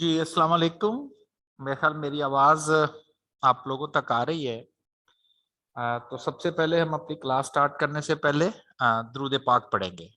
जी अस्सलाम वालेकुम। मेरे ख्याल मेरी आवाज़ आप लोगों तक आ रही है। तो सबसे पहले हम अपनी क्लास स्टार्ट करने से पहले दुरूद पाक पढ़ेंगे।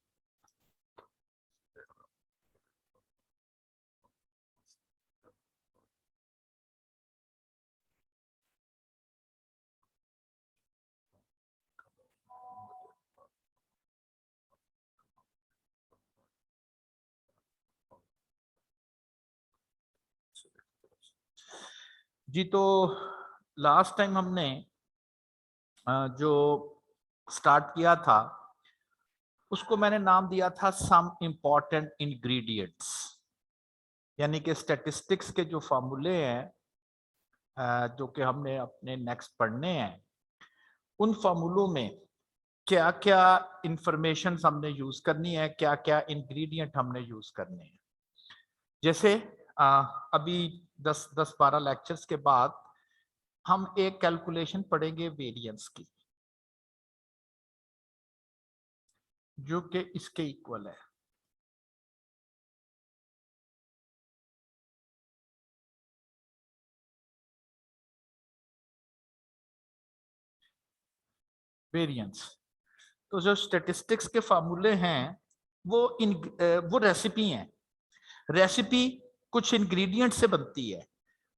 जी तो लास्ट टाइम हमने जो स्टार्ट किया था उसको मैंने नाम दिया था सम इम्पॉर्टेंट इंग्रेडिएंट्स, यानी कि स्टैटिस्टिक्स के जो फार्मूले हैं जो कि हमने अपने नेक्स्ट पढ़ने हैं, उन फार्मूलों में क्या क्या इंफॉर्मेशन हमने यूज करनी है, क्या क्या इंग्रेडिएंट हमने यूज करने हैं। जैसे अभी 10-12 लेक्चर्स के बाद हम एक कैलकुलेशन पढ़ेंगे वेरिएंस की, जो कि इसके इक्वल है। वेरिएंस तो जो स्टैटिस्टिक्स के फार्मूले हैं वो रेसिपी हैं। रेसिपी कुछ इंग्रेडिएंट से बनती है।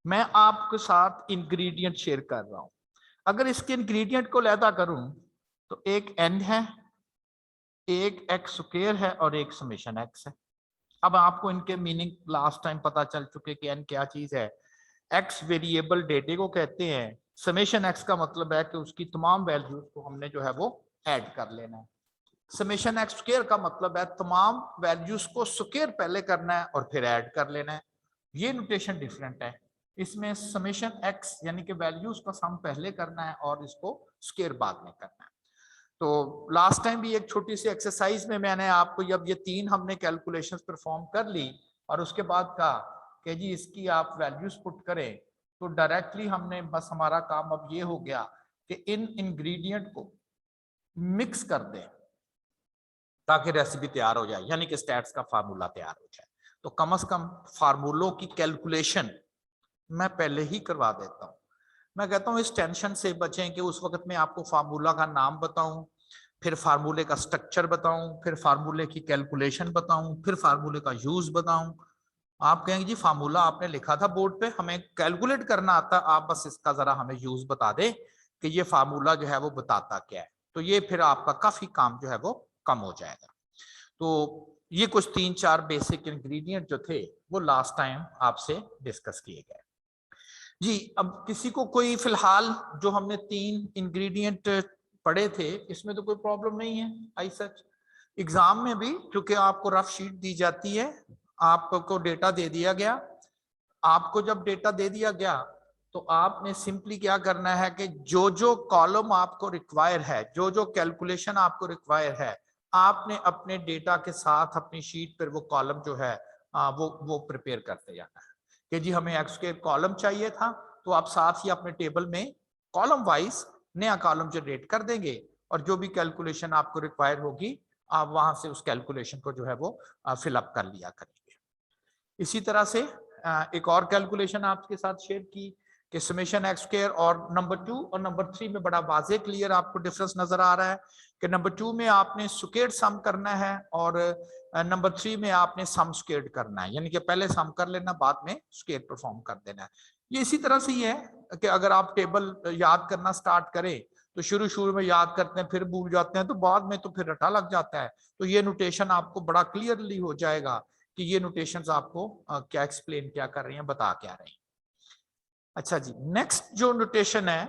मैं आपके साथ इंग्रेडिएंट शेयर कर रहा हूं। अगर इसके इंग्रेडिएंट को लैदा करूं तो एक एन है, एक एक्स स्क्वायर है और एक समेशन एक्स है। अब आपको इनके मीनिंग लास्ट टाइम पता चल चुके कि एन क्या चीज है। एक्स वेरिएबल डेटे को कहते हैं। समेशन एक्स का मतलब है कि उसकी तमाम वैल्यूज को हमने जो है वो ऐड कर लेना है। समेशन एक्स स्क्वायर का मतलब है तमाम वैल्यूज को स्क्वायर पहले करना है और फिर ऐड कर लेना है। ये नोटेशन डिफरेंट है। इसमें समेशन एक्स यानी कि वैल्यूज का सम पहले करना है और इसको स्क्वायर बाद में करना है। तो लास्ट टाइम भी एक छोटी सी एक्सरसाइज में मैंने आपको जब ये तीन हमने कैलकुलेशंस परफॉर्म कर ली और उसके बाद कहा कि जी इसकी आप वैल्यूज पुट करें, तो डायरेक्टली हमने बस हमारा काम अब ये हो गया कि इन इंग्रेडिएंट को मिक्स कर दें ताकि रेसिपी तैयार हो जाए, यानी कि स्टैट्स का फार्मूला तैयार हो जाए। तो कम से कम फार्मूलों की कैलकुलेशन मैं पहले ही करवा देता हूँ। मैं कहता हूँ इस टेंशन से बचें कि उस वक्त में आपको फार्मूला का नाम बताऊं, फिर फार्मूले का स्ट्रक्चर बताऊं, फिर फार्मूले की कैलकुलेशन बताऊं, फिर फार्मूले का यूज बताऊं। आप कहेंगे जी फार्मूला आपने लिखा था बोर्ड पे, हमें कैलकुलेट करना आता, आप बस इसका जरा हमें यूज बता दें कि ये फार्मूला जो है वो बताता क्या है, तो ये फिर आपका काफी काम जो है वो कम हो जाएगा। तो ये कुछ 3-4 बेसिक इंग्रेडिएंट जो थे वो लास्ट टाइम आपसे डिस्कस किए गए। जी अब किसी को कोई फिलहाल जो हमने 3 इंग्रेडिएंट पढ़े थे इसमें तो कोई प्रॉब्लम नहीं है। आई सच एग्जाम में भी क्योंकि आपको रफ शीट दी जाती है, आपको डेटा दे दिया गया, आपको जब डेटा दे दिया गया तो आपने सिंपली क्या करना है कि जो जो कॉलम आपको रिक्वायर है, जो जो कैलकुलेशन आपको रिक्वायर है, आपने अपने डेटा के साथ अपनी शीट पर वो कॉलम जो है वो प्रिपेयर करते जाना है कि जी हमें एक्स के कॉलम चाहिए था, तो आप साथ ही अपने टेबल में कॉलम वाइज नया कॉलम जनरेट कर देंगे और जो भी कैलकुलेशन आपको रिक्वायर होगी आप वहां से उस कैलकुलेशन को जो है वो फिलअप कर लिया करेंगे। इसी तरह से एक और कैलकुलेशन आपके साथ शेयर की कि समेशन एक्स स्क्वायर और नंबर 2 और नंबर 3 में बड़ा वाजे क्लियर आपको डिफरेंस नजर आ रहा है कि नंबर 2 में आपने स्क्वायर सम करना है और नंबर 3 में आपने सम स्क्वायर करना है, यानी कि पहले सम कर लेना बाद में स्क्वायर परफॉर्म कर देना है। ये इसी तरह से ही है कि अगर आप टेबल याद करना स्टार्ट करें तो शुरू में याद करते हैं फिर भूल जाते हैं, तो बाद में तो फिर रटा लग जाता है। तो ये नोटेशन आपको बड़ा क्लियरली हो जाएगा कि ये नोटेशंस आपको क्या एक्सप्लेन क्या कर रही हैं, बता क्या रही हैं। अच्छा जी, नेक्स्ट जो नोटेशन है,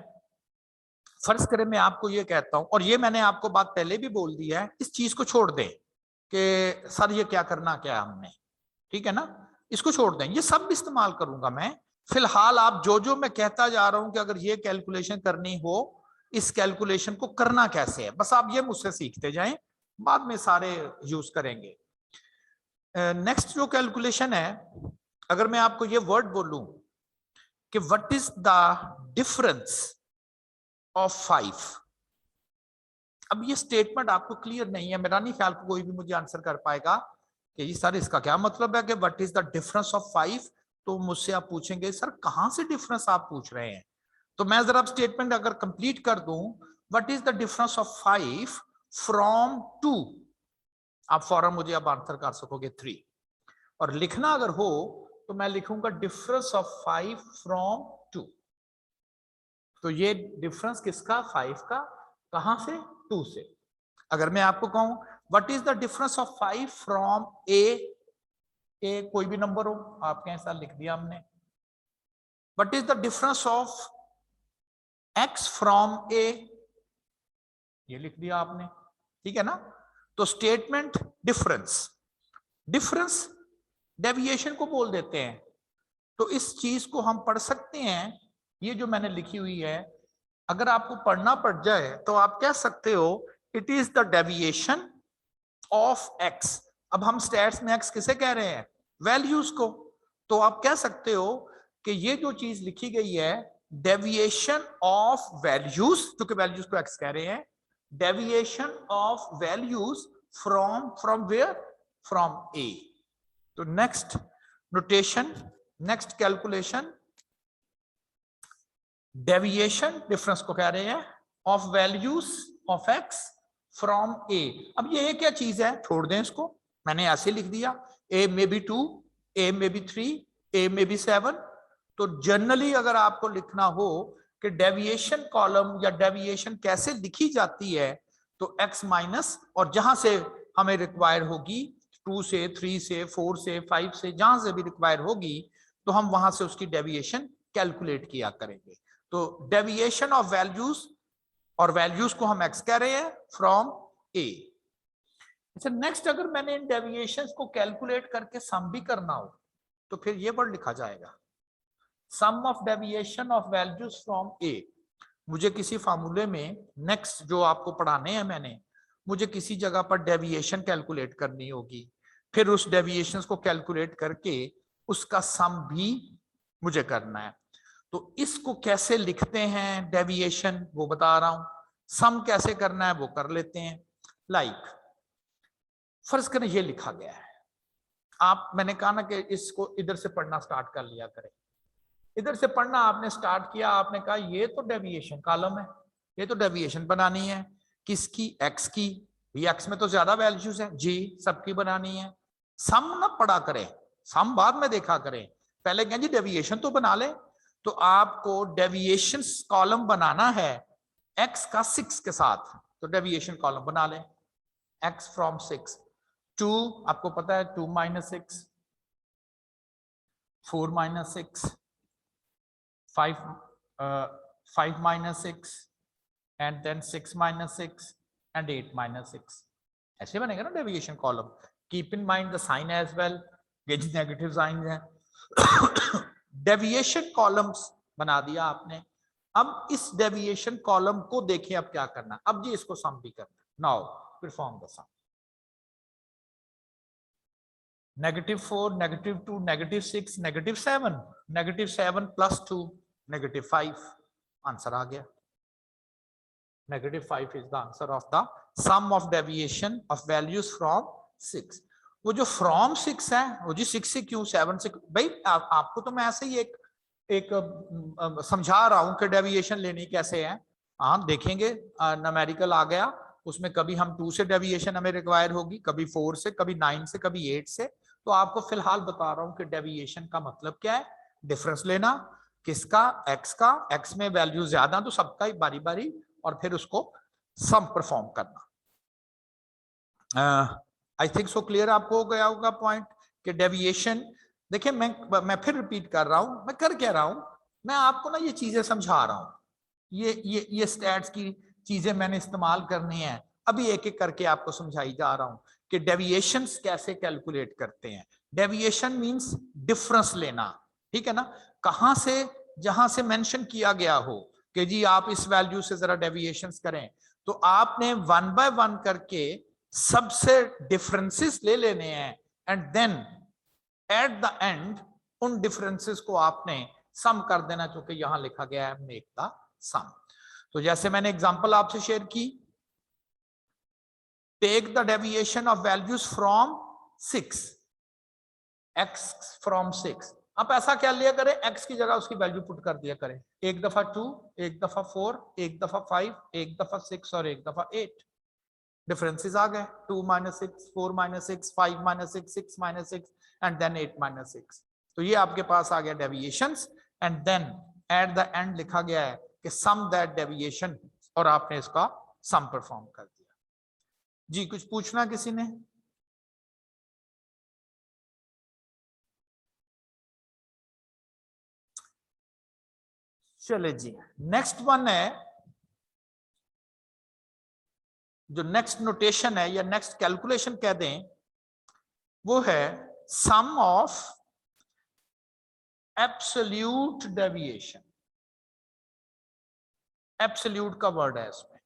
फर्ज करें मैं आपको ये कहता हूं और ये मैंने आपको बात पहले भी बोल दी है, इस चीज को छोड़ दें कि सर ये क्या करना क्या हमने, ठीक है ना, इसको छोड़ दें, ये सब इस्तेमाल करूंगा मैं। फिलहाल आप जो जो मैं कहता जा रहा हूं कि अगर ये कैलकुलेशन करनी हो, इस कैलकुलेशन को करना कैसे है, बस आप ये मुझसे सीखते जाएं, बाद में सारे यूज करेंगे। नेक्स्ट जो कैलकुलेशन है, अगर मैं आपको ये वर्ड बोलूं कि what is the difference of 5, अब ये स्टेटमेंट आपको क्लियर नहीं है, मेरा नहीं ख्याल कोई भी मुझे आंसर कर पाएगा कि ये सर इसका क्या मतलब है कि what is the difference of 5। तो मुझसे आप पूछेंगे सर कहां से डिफरेंस आप पूछ रहे हैं, तो मैं जरा स्टेटमेंट अगर कंप्लीट कर दूं, what is the difference of 5 from 2, आप फौरन मुझे अब आंसर कर सकोगे 3, और लिखना अगर हो तो मैं लिखूंगा डिफरेंस ऑफ 5 फ्रॉम 2। तो ये डिफरेंस किसका, 5 का, कहां से, 2 से। अगर मैं आपको कहूं what is the difference of 5 from a कोई भी नंबर हो, आपके ऐसा लिख दिया हमने, what is the difference of x from a, ये लिख दिया आपने, ठीक है ना। तो स्टेटमेंट डिफरेंस, डिफरेंस डेविएशन को बोल देते हैं। तो इस चीज को हम पढ़ सकते हैं, ये जो मैंने लिखी हुई है, अगर आपको पढ़ना पड़ जाए तो आप कह सकते हो it is the deviation of x। अब हम स्टैट्स में x किसे कह रहे हैं, वैल्यूज को। तो आप कह सकते हो कि ये जो चीज लिखी गई है डेविएशन ऑफ वैल्यूज, क्योंकि वैल्यूज को x कह रहे हैं, deviation of values from where, from a। तो next notation, next calculation, deviation difference को कह रहे हैं of values of x from a। अब ये क्या चीज है, छोड़ दें इसको, मैंने ऐसे लिख दिया a में भी 2, a में भी 3, a में भी 7। तो जनरली अगर आपको लिखना हो कि डेविएशन कॉलम या डेविएशन कैसे लिखी जाती है, तो x माइनस, और जहां से हमें रिक्वायर होगी 2 से 3 से 4 से 5 से, जहां से भी रिक्वायर होगी तो हम वहां से उसकी डेविएशन कैलकुलेट किया करेंगे। तो डेविएशन ऑफ वैल्यूज, और वैल्यूज को हम x कह रहे हैं, फ्रॉम a। अच्छा, नेक्स्ट अगर मैंने इन डेविएशंस को कैलकुलेट करके सम भी करना हो तो फिर ये वर्ड लिखा जाएगा, sum of deviation of values from a। मुझे किसी फार्मूले में, नेक्स्ट जो आपको पढ़ाने हैं मैंने, मुझे किसी जगह पर डेविएशन कैलकुलेट करनी होगी, फिर उस डेविएशंस को कैलकुलेट करके उसका सम भी मुझे करना है। तो इसको कैसे लिखते हैं डेविएशन, वो बता रहा हूं, सम कैसे करना है वो कर लेते हैं। लाइक फर्ज करें ये लिखा गया है, आप, मैंने कहा ना कि इसको इधर से पढ़ना स्टार्ट कर लिया करें, इधर से पढ़ना आपने स्टार्ट किया, आपने कहा ये तो डेविएशन कॉलम है, ये तो डेविएशन बनानी है, किसकी, x की, x में तो ज्यादा वैल्यूज है जी, सबकी बनानी है। सम ना पढ़ा करें, सम बाद में देखा करें, पहले कहें जी डेविएशन तो बना ले। तो आपको डेविएशन कॉलम बनाना है x का 6 के साथ, तो डेविएशन कॉलम बना लें, x फ्रॉम 6, 2 आपको पता है 2 minus 6, 4 minus 6, 5 minus 6, and then 6 minus 6 and 8 minus 6, ऐसे बनेगा ना deviation column. Keep in mind the sign as well, ये नेगेटिव साइन है। डेविएशन कॉलम्स बना दिया आपने। अब इस डेविएशन कॉलम को देखें, अब क्या करना, अब जी इसको सम भी करना। Now perform the sum, -4, -2, -6, -7, -7 + 2, -5, answer आ गया। -5 is the answer of the sum of deviation of values from 6। वो जो from 6 है, वो जी 6 से क्यों 7 से, भाई आपको तो मैं ऐसे ही एक समझा रहा हूं कि डेविएशन लेनी कैसे है। हाँ देखेंगे, न्यूमेरिकल आ गया, उसमें कभी हम 2 से डेविएशन हमें रिक्वायर होगी, कभी 4 से, कभी 9 से, कभी 8 से। तो आपको फिलहाल बता रहा हूं कि डेविएशन का मतलब क्या है, डिफरेंस लेना, किसका, x का, x में वैल्यू ज्यादा तो सबका ही बारी बारी, और फिर उसको सम परफॉर्म करना। आई थिंक सो क्लियर आपको हो गया होगा पॉइंट कि डेविएशन। देखिए मैं फिर रिपीट कर रहा हूं, मैं कर क्या रहा हूं, मैं आपको ना ये चीजें समझा रहा हूं, ये स्टैट्स की चीजें मैंने इस्तेमाल करनी है, अभी एक एक करके आपको समझाई जा रहा हूं कि डेविएशंस कैसे कैलकुलेट करते हैं। डेविएशन मींस डिफरेंस लेना, ठीक है ना, कहां से, जहां से मेंशन किया गया हो कि जी आप इस वैल्यू से जरा डेविएशंस करें, तो आपने 1 बाय 1 करके सबसे डिफरेंसेस ले लेने हैं, and then at the end उन डिफरेंसेस को आपने सम कर देना, जो कि यहां लिखा गया है मेक द सम। तो जैसे मैंने एग्जांपल आपसे शेयर की, take the deviation of values from 6, x from 6। आप ऐसा क्या लिया करें, x की जगह उसकी वैल्यू पुट कर दिया करें, एक दफा 2, एक दफा 4, एक दफा 5, एक दफा 6 और एक दफा 8। डिफरेंसेस आ गए, 2 - 6, 4 - 6, 5 - 6, 6 - 6 एंड देन 8 - 6। तो ये आपके पास आ गया deviations, and then at the end लिखा गया है कि सम दैट डेविएशन, और आपने इसका सम परफॉर्म कर दिया। जी कुछ पूछना किसी ने? चले जी, नेक्स्ट वन है, जो नेक्स्ट नोटेशन है या नेक्स्ट कैलकुलेशन कह दें, वो है सम ऑफ एब्सोल्यूट डेविएशन। एब्सोल्यूट का वर्ड है इसमें,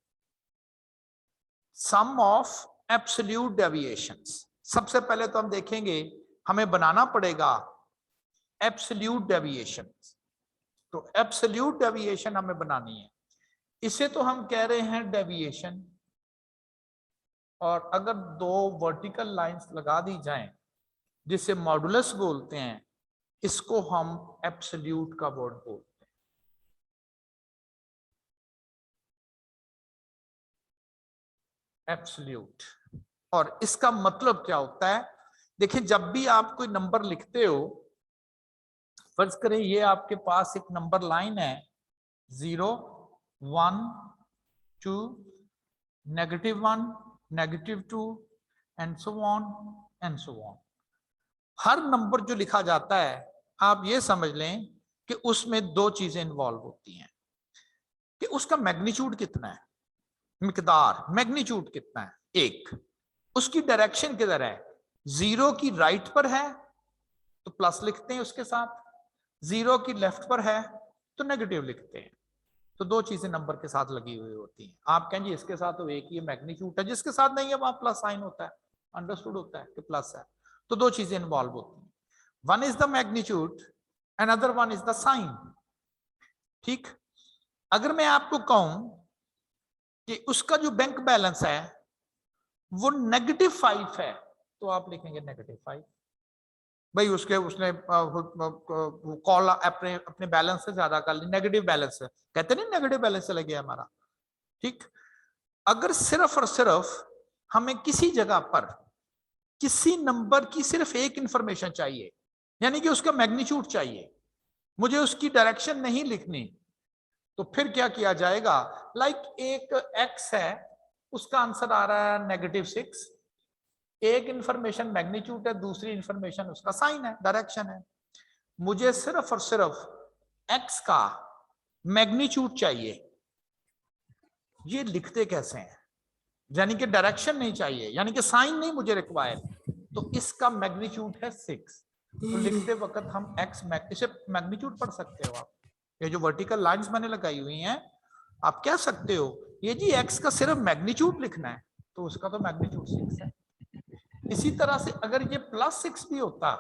सम ऑफ एब्सोल्यूट डेविएशंस। सबसे पहले तो हम देखेंगे, हमें बनाना पड़ेगा एब्सोल्यूट डेविएशंस। तो एब्सोल्यूट डेविएशन हमें बनानी है, इसे तो हम कह रहे हैं डेविएशन, और अगर दो वर्टिकल लाइंस लगा दी जाएं जिसे मॉडुलस बोलते हैं, इसको हम एब्सोल्यूट का वर्ड बोलते हैं। एब्सोल्यूट, और इसका मतलब क्या होता है? देखिए, जब भी आप कोई नंबर लिखते हो, फर्ज करें ये आपके पास एक नंबर लाइन है, 0, 1, 2, -1, -2 and so on and so on. Her number जो लिखा जाता है, आप ये समझ लें कि उसमें दो चीजें इन्वॉल्व होती हैं, कि उसका मैग्नीट्यूड कितना है, मिकदार, मैग्नीट्यूड कितना है, एक उसकी डायरेक्शन किधर है। 0 की राइट पर है तो प्लस लिखते हैं उसके साथ, 0 की लेफ्ट पर है तो नेगेटिव लिखते हैं। तो दो चीजें नंबर के साथ लगी हुई होती हैं। आप कहें जी इसके साथ तो एक ही मैग्नीट्यूड है, जिसके साथ नहीं है वहां प्लस साइन होता है, अंडरस्टूड होता है कि प्लस है। तो दो चीजें इन्वॉल्व होती हैं, one is the magnitude, another one is the sign. ठीक, अगर मैं आपको कहूं कि उसका जो बैंक बैलेंस है वो -5 है, तो आप लिखेंगे -5। भाई उसने कॉल अपने बैलेंस से ज्यादा कर ली, नेगेटिव बैलेंस है, कहते नहीं नेगेटिव बैलेंस चला गया हमारा। ठीक, अगर सिर्फ और सिर्फ हमें किसी जगह पर किसी नंबर की सिर्फ एक इंफॉर्मेशन चाहिए, यानी कि उसका मैग्नीट्यूड चाहिए, मुझे उसकी डायरेक्शन नहीं लिखनी, तो फिर क्या किया जाएगा? लाइक एक x है, उसका आंसर आ रहा है -6, एक इंफॉर्मेशन मैग्नीट्यूड है, दूसरी इंफॉर्मेशन उसका साइन है, डायरेक्शन है। मुझे सिर्फ और सिर्फ x का मैग्नीट्यूड चाहिए, ये लिखते कैसे हैं? यानी कि डायरेक्शन नहीं चाहिए, यानी कि साइन नहीं मुझे रिक्वायर, तो इसका मैग्नीट्यूड है 6। तो लिखते वक्त हम x इसे मैग्नीट्यूड पढ़ सकते हो आप, ये जो वर्टिकल लाइंस मैंने लगाई हुई हैं, आप कह सकते हो ये जी x का सिर्फ मैग्नीट्यूड लिखना है, तो उसका तो मैग्नीट्यूड 6 है। इसी तरह से अगर ये +6 भी होता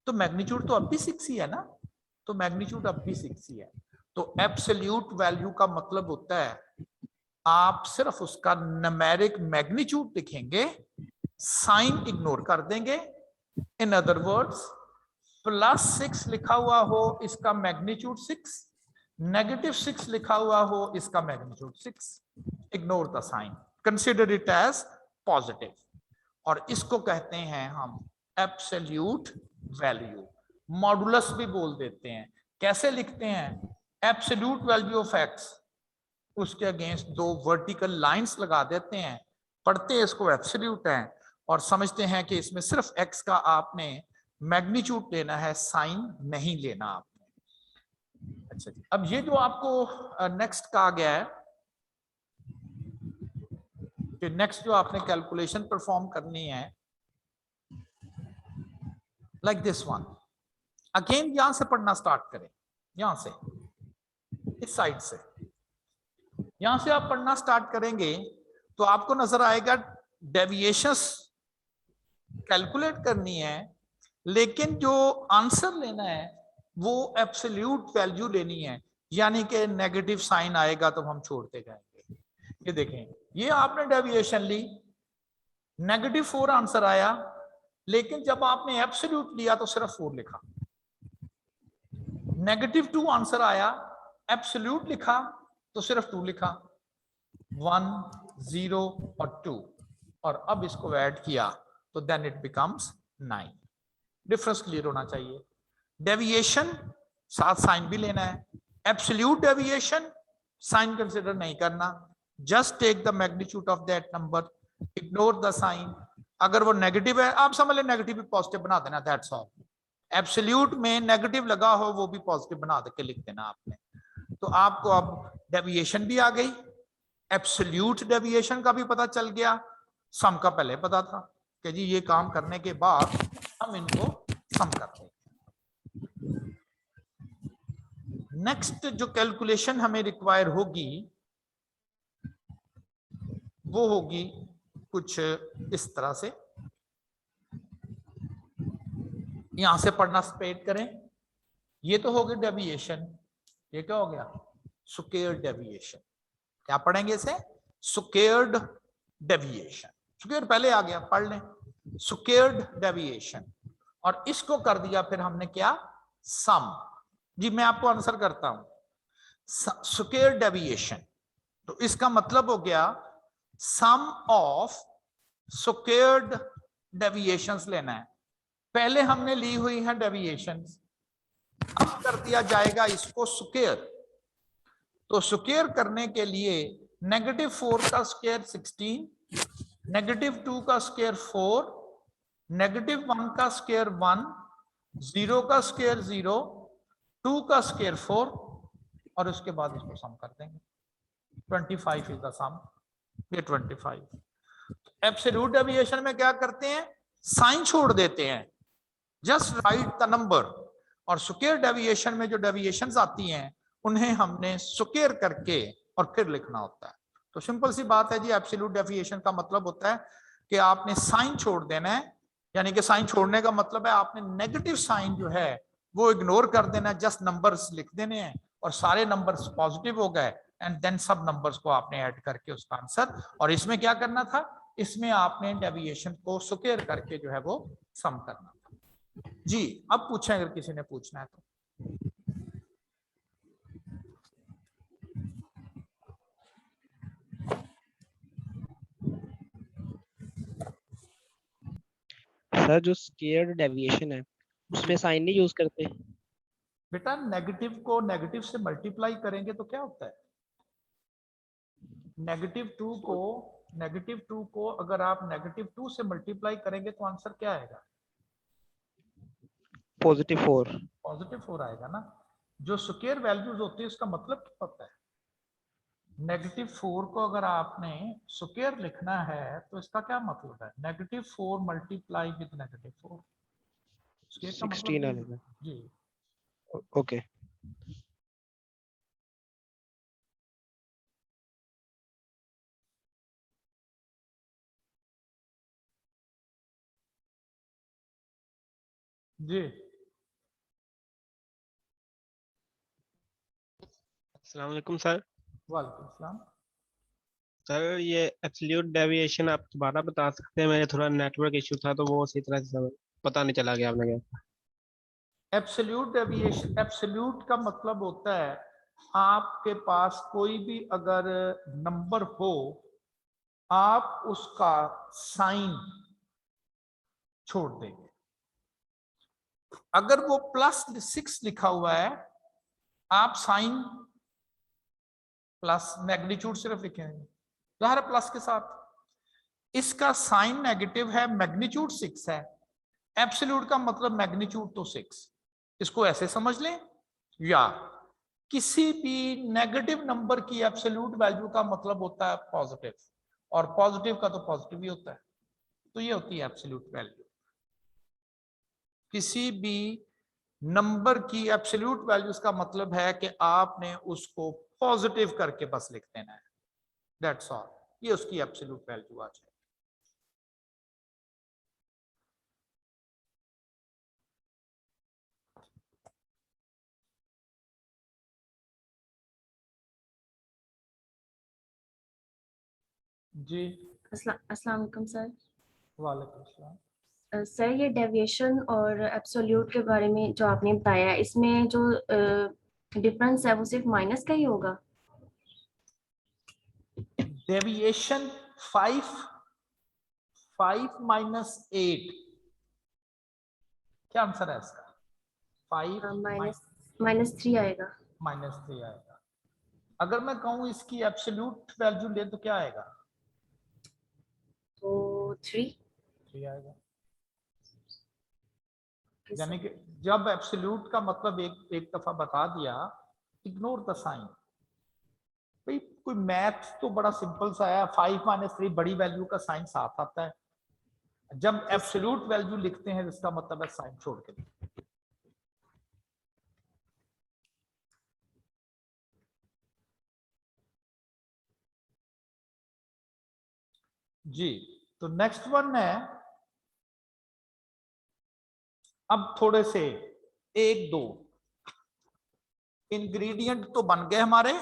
तो मैग्नीट्यूड तो अब भी 6 ही है ना, तो मैग्नीट्यूड अब भी 6 ही है। तो एब्सोल्यूट वैल्यू का मतलब होता है आप सिर्फ उसका न्यूमेरिक मैग्नीट्यूड लिखेंगे, साइन इग्नोर कर देंगे। इन अदर वर्ड्स, +6 लिखा हुआ हो इसका मैग्नीट्यूड 6, -6 लिखा हुआ हो इसका magnitude 6, ignore the sign, consider it as positive, और इसको कहते हैं हम एब्सोल्यूट वैल्यू। मॉडुलस भी बोल देते हैं। कैसे लिखते हैं? एब्सोल्यूट वैल्यू ऑफ x, उसके अगेंस्ट दो वर्टिकल लाइंस लगा देते हैं, पढ़ते हैं इसको एब्सोल्यूट है, और समझते हैं कि इसमें सिर्फ x का आपने मैग्नीट्यूड लेना है, साइन नहीं लेना आपने। अच्छा जी, अब ये जो आपको नेक्स्ट कहा गया है कि नेक्स्ट जो आपने कैलकुलेशन परफॉर्म करनी है, लाइक दिस वन, अगेन यहां से पढ़ना स्टार्ट करें, यहां से, इस साइड से, यहां से आप पढ़ना स्टार्ट करेंगे तो आपको नजर आएगा डेविएशंस कैलकुलेट करनी है, लेकिन जो आंसर लेना है वो एब्सोल्यूट वैल्यू लेनी है, यानी कि नेगेटिव साइन आएगा तो हम छोड़ते जाएंगे। ये देखें, ये आपने डेविएशन ली, -4 आंसर आया, लेकिन जब आपने एब्सोल्यूट लिया तो सिर्फ 4 लिखा। -2 आंसर आया, एब्सोल्यूट लिखा तो सिर्फ 2 लिखा, 1 0 और 2, और अब इसको ऐड किया तो then it becomes 9। Difference clear होना चाहिए। डेविएशन साथ साइन भी लेना है, एब्सोल्यूट डेविएशन साइन कंसिडर नहीं करना, just take the magnitude of that number, ignore the sign. अगर वो नेगेटिव है आप समझ ले नेगेटिव भी पॉजिटिव बना देना, दैट्स ऑल। एब्सोल्यूट में नेगेटिव लगा हो वो भी पॉजिटिव बना के लिख देना आपने। तो आपको अब डेविएशन भी आ गई, एब्सोल्यूट डेविएशन का भी पता चल गया, सम का पहले पता था कि जी ये काम करने के बाद हम इनको सम करते हैं। नेक्स्ट जो कैलकुलेशन हमें रिक्वायर होगी वो होगी कुछ इस तरह से, यहां से पढ़ना स्पेड करें। ये तो हो गया डेविएशन, ये क्या हो गया? Squared deviation. क्या पढ़ेंगे इसे? Squared deviation. स्क्वेयर पहले आ गया, पढ़ लें, स्क्वेयर्ड डेविएशन। और इसको कर दिया फिर हमने क्या? सम। जी मैं आपको आंसर करता हूं, स्क्वेयर्ड डेविएशन, तो इसका मतलब हो गया सम ऑफ स्क्वेयर्ड डेविएशंस लेना है। पहले हमने ली हुई है डेविएशंस, अब कर दिया जाएगा इसको स्क्वेयर। तो स्क्वेयर करने के लिए -4 का स्क्वायर 16, -2 का स्क्वायर 4, -1 का स्क्वायर 1, 0 का स्क्वायर 0, 2 का स्क्वायर 4, और उसके बाद इसको सम कर देंगे। 25 इज द सम, ये 25। एब्सोल्यूट डेविएशन में क्या करते हैं? साइन छोड़ देते हैं, जस्ट राइट द नंबर। और स्क्वायर डेविएशन में जो डेविएशंस आती हैं उन्हें हमने स्क्वायर करके और फिर लिखना होता है। तो सिंपल सी बात है जी, एब्सोल्यूट डेविएशन का मतलब होता है कि आपने साइन छोड़ देना है, यानी कि साइन छोड़ने का मतलब है आपने नेगेटिव साइन जो है वो इग्नोर कर देना है, जस्ट नंबर्स लिख देने हैं और सारे नंबर्स पॉजिटिव हो गए, एंड देन सब नंबर्स को आपने ऐड करके उसका आंसर। और इसमें क्या करना था? इसमें आपने डेविएशन को स्क्वायर करके जो है वो सम करना था। जी अब पूछें अगर किसी ने पूछना है तो। सर जो स्क्वेयर्ड डेविएशन है उसमें साइन नहीं यूज करते? बेटा नेगेटिव को नेगेटिव से मल्टीप्लाई करेंगे तो क्या होता है? -2 को अगर आप -2 से मल्टीप्लाई करेंगे तो आंसर क्या आएगा? +4। +4 आएगा ना। जो स्क्वायर वैल्यूज होती है उसका मतलब क्या होता है? -4 को अगर आपने स्क्वायर लिखना है तो इसका क्या मतलब है? -4 मल्टीप्लाई विद -4, स्क्वायर का मतलब 16 ये आएगा। जी। ओके। जी अस्सलाम वालेकुम सर। वालेकुम सलाम। सर ये एब्सोल्यूट डेविएशन आप दोबारा बता सकते हैं? मेरे थोड़ा नेटवर्क इशू था तो वो सही तरह से पता नहीं चला गया आपने क्या। एब्सोल्यूट डेविएशन, एब्सोल्यूट का मतलब होता है आपके पास कोई भी अगर नंबर हो आप उसका साइन छोड़ देंगे। अगर वो +6 लिखा हुआ है आप साइन प्लस मैग्नीट्यूड सिर्फ लिखेंगे, ज़ाहिर है प्लस के साथ। इसका साइन नेगेटिव है, मैग्नीट्यूड 6 है, एब्सोल्यूट का मतलब मैग्नीट्यूड तो 6। इसको ऐसे समझ लें, या किसी भी नेगेटिव नंबर की एब्सोल्यूट वैल्यू का मतलब होता है पॉजिटिव, और पॉजिटिव का तो पॉजिटिव ही होता है। तो ये होती है एब्सोल्यूट वैल्यू। किसी भी नंबर की एब्सोल्यूट वैल्यूज का मतलब है कि आपने उसको पॉजिटिव करके बस लिख देना है, दैट्स ऑल। ये उसकी एब्सोल्यूट वैल्यू आ जाए। जी अस्सलाम वालेकुम सर। वालेकुम सलाम। सर ये डेविएशन और एब्सोल्यूट के बारे में जो आपने बताया, इसमें जो डिफरेंस है वो सिर्फ माइनस का ही होगा? डेविएशन 5 माइनस 8, क्या आंसर है इसका? 5 -3 आएगा। -3 आएगा। अगर मैं कहूं इसकी एब्सोल्यूट वैल्यू ले तो क्या आएगा? तो 3 आएगा। यानी कि जब एब्सोल्यूट का मतलब एक दफा बता दिया, इग्नोर द साइन। भाई कोई मैथ तो बड़ा सिंपल सा है, 5 - 3 बड़ी वैल्यू का साइन साथ आता है। जब एब्सोल्यूट वैल्यू लिखते हैं इसका मतलब है साइन छोड़ के। जी, तो नेक्स्ट वन है, अब थोड़े से 1-2 इंग्रेडिएंट तो बन गए हमारे,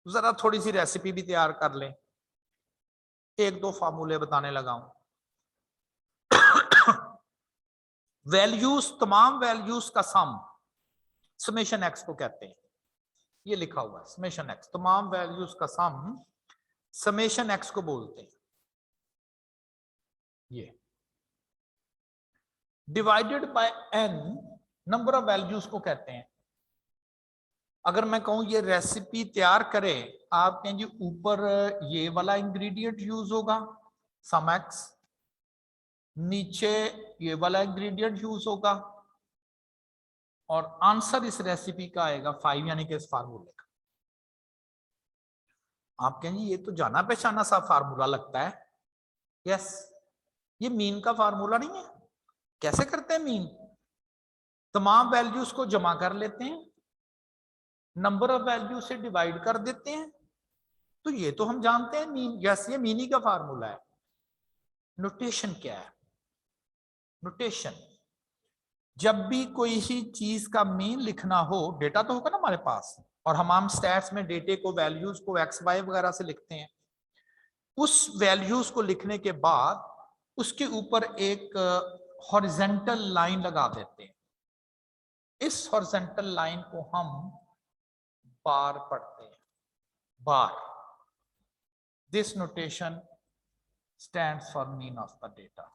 जरा थोड़ी सी रेसिपी भी तैयार कर लें। 1-2 फार्मूले बताने लगा हूं। वैल्यूज, तमाम वैल्यूज का सम समेशन एक्स को कहते हैं। ये लिखा हुआ है समेशन एक्स, तमाम वैल्यूज का सम समेशन एक्स को बोलते हैं। ये divided by n number of values को कहते हैं। अगर मैं कहूं ये रेसिपी तैयार करें, आप कहें जी ऊपर ये वाला इंग्रेडिएंट यूज होगा सम एक्स, नीचे ये वाला इंग्रेडिएंट यूज होगा, और आंसर इस रेसिपी का आएगा 5, यानी कि इस फार्मूले का। आप कहेंगे ये तो जाना पहचाना सा फार्मूला लगता है। यस, ये मीन का फार्मूला नहीं है। कैसे करते हैं मीन? तमाम वैल्यूज को जमा कर लेते हैं, नंबर ऑफ वैल्यू से डिवाइड कर देते हैं, तो ये तो हम जानते हैं मीन। यस, ये मीनी का फार्मूला है। नोटेशन क्या है? नोटेशन, जब भी कोई सी चीज का मीन लिखना हो, डेटा तो होगा ना हमारे पास, और हम स्टैट्स में डेटे को, वैल्यूज को एक्स वाई वगैरह से लिखते हैं। उस वैल्यूज को लिखने के बाद उसके ऊपर एक हॉरिजेंटल लाइन लगा देते हैं। इस हॉरिजेंटल लाइन को हम बार पढ़ते हैं, बार। This notation stands for mean of the data.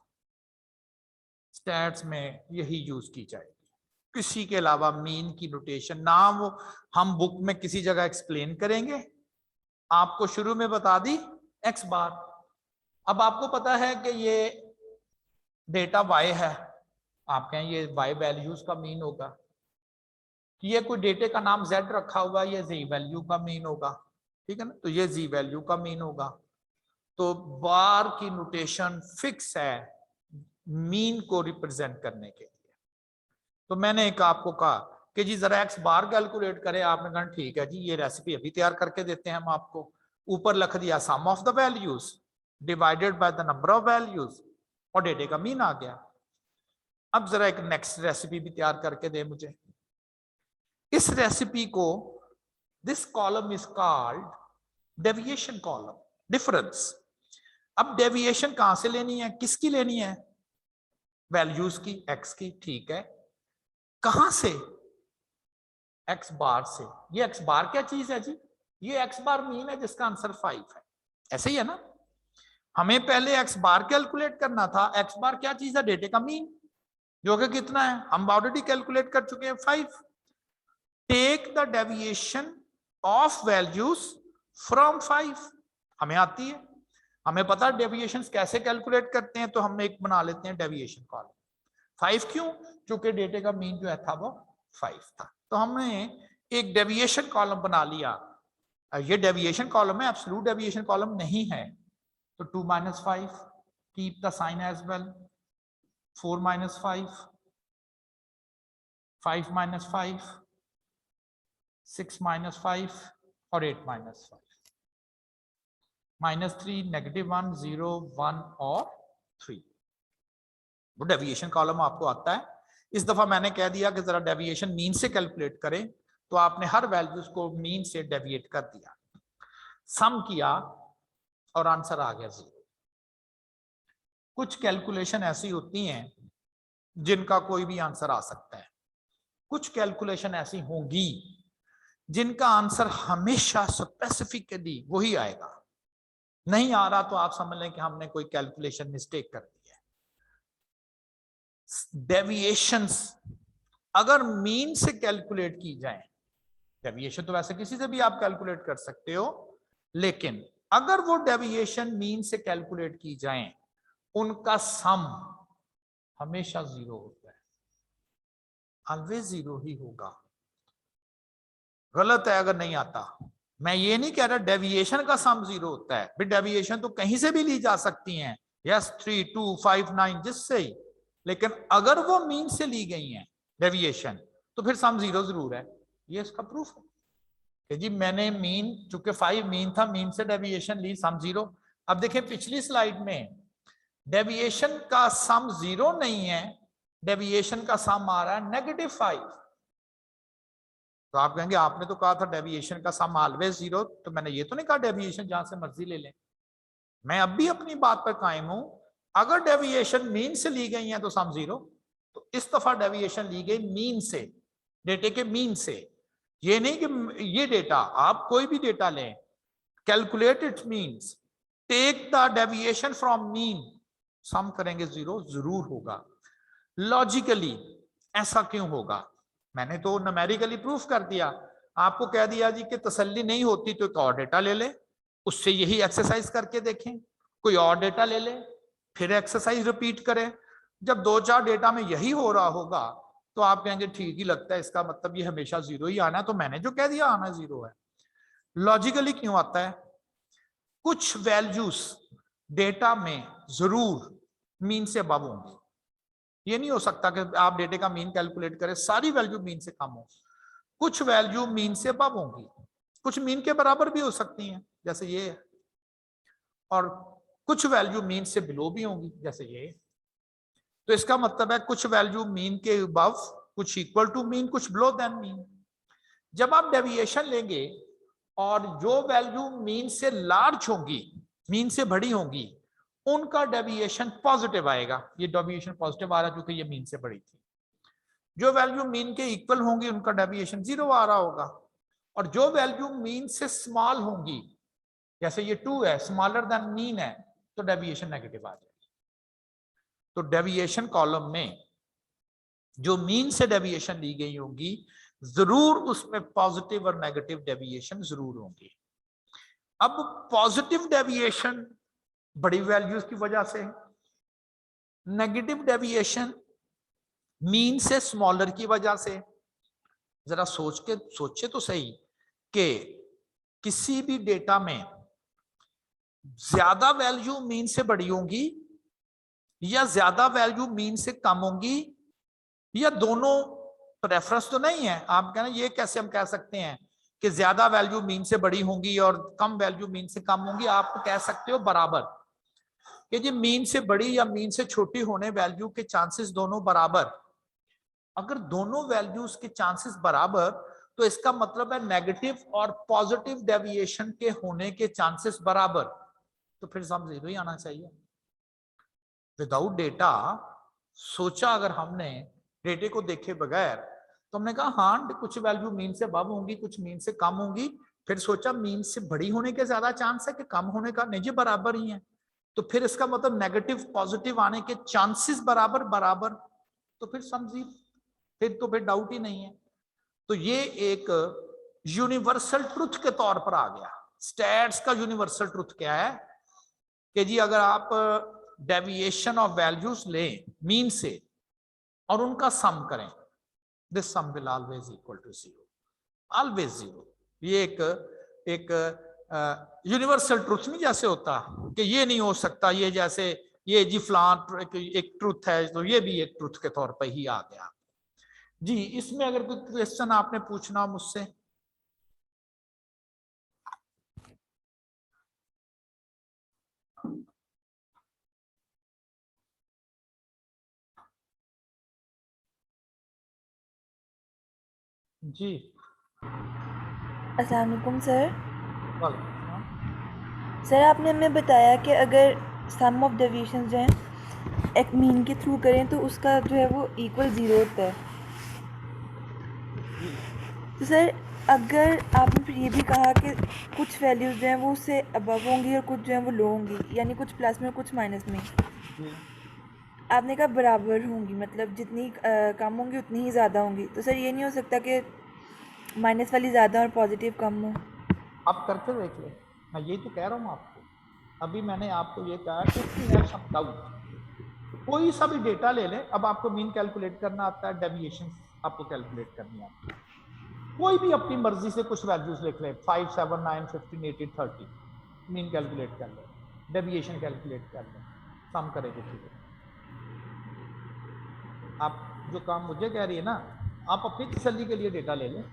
Stats में यही यूज की जाएगी, किसी के अलावा मीन की नोटेशन नाम वो हम बुक में किसी जगह एक्सप्लेन करेंगे। आपको शुरू में बता दी एक्स बार। अब आपको पता है कि ये डेटा वाई है, आप कहें ये वाई वैल्यूज का मीन होगा। ये कोई डेटे का नाम जेड रखा हुआ, ये जी वैल्यू का मीन होगा, ठीक है ना, तो ये जी वैल्यू का मीन होगा। तो बार की नोटेशन फिक्स है मीन को रिप्रेजेंट करने के लिए। तो मैंने एक आपको कहा कि जी जरा एक्स बार कैलकुलेट करें, आपने कहा ठीक है जी, ये रेसिपी अभी तैयार करके देते हैं हम आपको। ऊपर लिख दिया sum of the values divided by the number of values, और डेटे का मीन आ गया। अब जरा एक नेक्स्ट रेसिपी भी तैयार करके दे मुझे। इस रेसिपी को, this column is called deviation column, difference. अब डेविएशन कहां से लेनी है, किसकी लेनी है? वैल्यूज की, एक्स की, ठीक है। कहां से? एक्स बार से। ये एक्स बार क्या चीज है जी? ये एक्स बार मीन है जिसका आंसर 5 है। ऐसे ही है ना? हमें पहले एक्स बार कैलकुलेट करना था। एक्स बार क्या चीज है? डेटे का मीन, जो कि कितना है हम ऑलरेडी कैलकुलेट कर चुके हैं, 5। Take the deviation of values from 5, हमें आती है, हमें पता है डेविएशंस कैसे कैलकुलेट करते हैं, तो हम एक बना लेते हैं डेविएशन कॉलम। 5 क्यों? क्योंकि डेटे का मीन जो है था वो 5 था, तो हमने एक डेविएशन कॉलम बना लिया। ये डेविएशन कॉलम है, एब्सोल्यूट डेविएशन कॉलम नहीं है। तो 2 - 5, keep the sign as well. 4 - 5, 5 - 5, 6 - 5 और 8 - 5। -3, -1, 0, 1 और 3। वो डेविएशन कॉलम आपको आता है। इस दफा मैंने कह दिया कि जरा डेविएशन मीन से कैलकुलेट करें, तो आपने हर वैल्यूज को मीन से डेविएट कर दिया, सम किया और आंसर आ गया 0। कुछ कैलकुलेशन ऐसी होती हैं जिनका कोई भी आंसर आ सकता है, कुछ कैलकुलेशन ऐसी होंगी जिनका आंसर हमेशा स्पेसिफिकली वही आएगा। नहीं आ रहा तो आप समझ लें कि हमने कोई कैलकुलेशन मिस्टेक कर दी है। डेविएशंस अगर मीन से कैलकुलेट की जाए, डेविएशन तो वैसे किसी से भी आप कैलकुलेट कर सकते हो, लेकिन अगर वो डेविएशन मीन से कैलकुलेट की जाए, उनका सम हमेशा 0 होता है, ऑलवेज 0 ही होगा। गलत है अगर नहीं आता। मैं ये नहीं कह रहा डेविएशन का सम 0 होता है, भी डेविएशन तो कहीं से भी ली जा सकती हैं, यस 3, 2, 5, 9 जिससे ही, लेकिन अगर वो मीन से ली गई हैं डेविएशन तो फिर सम 0 जरूर है। ये इसका प्रूफ है कि जी मैंने मीन, चूंकि 5 मीन था, मीन से डेविएशन ली, सम 0। अब देखें पिछली स्लाइड में डेविएशन का सम 0 नहीं है, डेविएशन का सम आ रहा है -5। तो आप कहेंगे आपने तो कहा था डेविएशन का सम ऑलवेज 0, तो मैंने ये तो नहीं कहा डेविएशन जहां से मर्जी ले लें। मैं अब भी अपनी बात पर कायम हूं, अगर डेविएशन मीन से ली गई है तो सम 0। तो इस दफा डेविएशन ली गई मीन से, डेटे के मीन से। ये नहीं कि ये डेटा, आप कोई भी डेटा लें, calculate it means, take the deviation from mean, sum करेंगे 0 जरूर होगा। लॉजिकली ऐसा क्यों होगा? मैंने तो न्यूमेरिकली प्रूफ कर दिया, आपको कह दिया जी कि तसल्ली नहीं होती तो एक और डेटा ले ले, उससे यही एक्सरसाइज करके देखें, कोई और डेटा ले ले, फिर एक्सरसाइज रिपीट करें। जब 2-4 डेटा में यही हो रहा होगा तो आप कहेंगे ठीक ही लगता है, इसका मतलब ये हमेशा 0 ही आना है, तो मैंने जो कह दिया आना 0 है। लॉजिकली क्यों आता है? कुछ वैल्यूज डेटा में जरूर मीन से अबव होंगी। ये नहीं हो सकता कि आप डेटे का मीन कैलकुलेट करें सारी वैल्यू मीन से कम हो। कुछ वैल्यू मीन से अबव होंगी, कुछ मीन के बराबर भी हो सकती हैं जैसे ये है, और कुछ वैल्यू मीन से बिलो भी होंगी जैसे ये। तो इसका मतलब है कुछ वैल्यू मीन के अबव, कुछ इक्वल टू मीन, कुछ बिलो देन मीन। जब आप डेविएशन लेंगे और जो वैल्यू मीन से लार्ज होंगी, मीन से बड़ी होंगी, उनका डेविएशन पॉजिटिव आएगा। ये डेविएशन पॉजिटिव आ रहा है क्योंकि ये मीन से बड़ी थी। जो वैल्यू मीन के इक्वल होंगी उनका डेविएशन 0 आ रहा होगा, और जो वैल्यू मीन से स्मॉल होंगी, जैसे ये 2 है, स्मॉलर देन मीन है, तो डेविएशन नेगेटिव आ जाएगी। तो डेविएशन कॉलम में जो मीन से डेविएशन ली गई होगी, जरूर उसमें पॉजिटिव और नेगेटिव डेविएशन जरूर होंगी। अब पॉजिटिव डेविएशन बड़ी वैल्यूज की वजह से, नेगेटिव डेविएशन मीन से स्मॉलर की वजह से। जरा सोचे तो सही कि किसी भी डेटा में ज्यादा वैल्यू मीन से बड़ी होंगी या ज्यादा वैल्यू मीन से कम होंगी, या दोनों प्रेफरेंस तो नहीं है। आप कहना ये कैसे हम कह सकते हैं कि ज्यादा वैल्यू मीन से बड़ी होंगी और कम वैल्यू मीन से कम होंगी? आप कह सकते हो बराबर, कि जी मीन से बड़ी या मीन से छोटी होने वैल्यू के चांसेस दोनों बराबर। अगर दोनों वैल्यूज के चांसेस बराबर, तो इसका मतलब है नेगेटिव और पॉजिटिव डेविएशन के होने के चांसेस बराबर, तो फिर सम 0 ही आना चाहिए। विदाउट डेटा सोचा, अगर हमने डेटे को देखे बगैर, तो हमने कहा हाँ कुछ वैल्यू मीन से अबव होंगी, कुछ मीन से कम होंगी। फिर सोचा मीन से बड़ी होने के ज्यादा चांस है कि कम होने का? नहीं जी, बराबर ही है। तो फिर इसका मतलब नेगेटिव पॉजिटिव आने के चांसेस बराबर बराबर, तो फिर सम 0, फिर डाउट ही नहीं है। तो ये एक यूनिवर्सल ट्रुथ के तौर पर आ गया। स्टैट्स का यूनिवर्सल ट्रुथ क्या है कि जी अगर आप डेविएशन ऑफ वैल्यूज लें मीन से और उनका सम करें, this sum will always equal to 0, always 0। ये एक यूनिवर्सल ट्रुथ नहीं जैसे होता कि ये नहीं हो सकता, ये जैसे ये जी फलान एक ट्रुथ है, तो ये भी एक ट्रुथ के तौर पर ही आ गया जी। इसमें अगर कोई क्वेश्चन आपने पूछना मुझसे? जी अस्सलाम वालेकुम सर। वालेकुम। सर आपने हमें बताया कि अगर सम ऑफ डेविएशंस जो हैं एक मीन के थ्रू करें तो उसका जो है वो इक्वल 0 होता है। तो सर अगर आपने फिर ये भी कहा कि कुछ वैल्यूज़ जो हैं वो उससे अबव होंगी और कुछ जो हैं वो लो होंगी, यानी कुछ प्लस में और कुछ माइनस में। आपने कहा बराबर होंगी, मतलब जितनी कम होंगी उतनी ही ज़्यादा होंगी। तो सर ये नहीं हो सकता कि माइनस वाली ज़्यादा और पॉजिटिव कम हो? आप करके देख ले, मैं यही तो कह रहा हूँ आपको। अभी मैंने आपको ये कहा कि if you have some doubt, कोई सा भी डेटा ले लें। अब आपको मीन कैलकुलेट करना आता है, डेविएशन आपको कैलकुलेट करनी आती है। कोई भी अपनी मर्जी से कुछ वैल्यूज लिख ले, 5, 7, 9, 15, 18, 30, मीन कैलकुलेट कर ले, डेविएशन कैलकुलेट कर ले, सम करेंगे ठीक है। आप जो काम मुझे कह रही है ना, आप अपनी तसल्ली के लिए डेटा ले लें,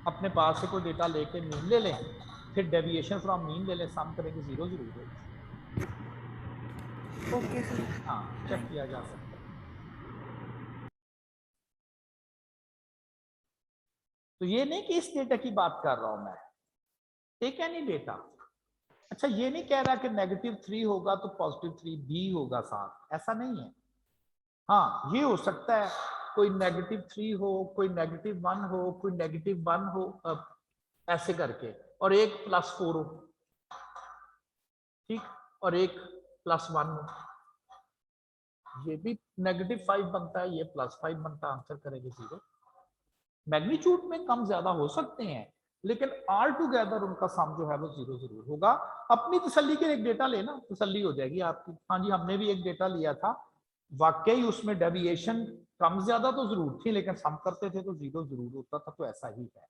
अपने पास से कोई डेटा लेके मीन ले लें, फिर डेविएशन फ्रॉम मीन ले लें, सम करेंगे 0 जरूर होगी। Okay sir. हाँ, चेक किया जा सकता है। तो ये नहीं कि इस डेटा की बात कर रहा हूं मैं, टेक एनी डेटा। अच्छा, ये नहीं कह रहा कि -3 होगा तो +3 भी होगा साथ, ऐसा नहीं है। हाँ, ये हो सकता है कोई -3 हो, कोई -1 हो, कोई -1 हो, ऐसे करके, और एक +4 हो, ठीक, और एक +1 हो, ये भी -5 बनता है, ये +5 बनता है, आंसर करेंगे 0। मैग्नीट्यूड में कम ज्यादा हो सकते हैं, लेकिन ऑल टुगेदर उनका सम जो है वो 0 जरूर होगा। अपनी तसल्ली के एक डेटा लेना, तसल्ली हो जाएगी आपकी। हाँ जी, हमने भी एक डेटा लिया था, वाकई उसमें डेविएशन कम ज्यादा तो जरूर थी, लेकिन सम करते थे तो 0 जरूर होता था, तो ऐसा ही है।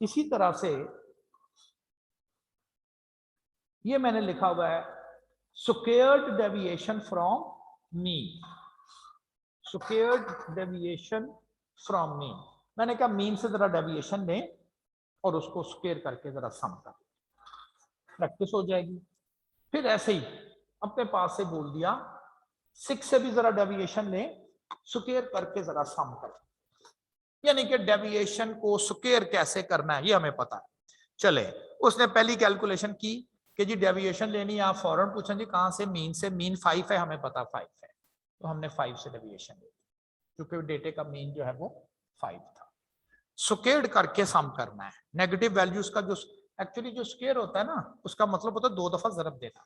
इसी तरह से ये मैंने लिखा हुआ है, squared deviation from mean, squared deviation from mean. मैंने कहा मीन से जरा डेविएशन लें और उसको स्क्वेयर करके जरा सम कर, प्रैक्टिस हो जाएगी। फिर ऐसे ही अपने पास से बोल दिया 6 से भी जरा डेविएशन लें, स्क्वेयर करके जरा सम कर, यानी कि डेविएशन को स्क्वेयर कैसे करना है ये हमें पता है। चले, उसने पहली कैलकुलेशन की कि जी डेविएशन लेनी है, आप फौरन पूछें जी कहां से? मीन से। मीन 5 है, हमें पता 5 है, तो हमने 5 से डेविएशन ले ली, क्योंकि डेटे का मीन जो है वो 5 था। स्क्वेयर्ड करके सम करना है। नेगेटिव वैल्यूज का जो एक्चुअली जो स्क्वेयर होता है ना, उसका मतलब होता है 2 दफा जरब देना।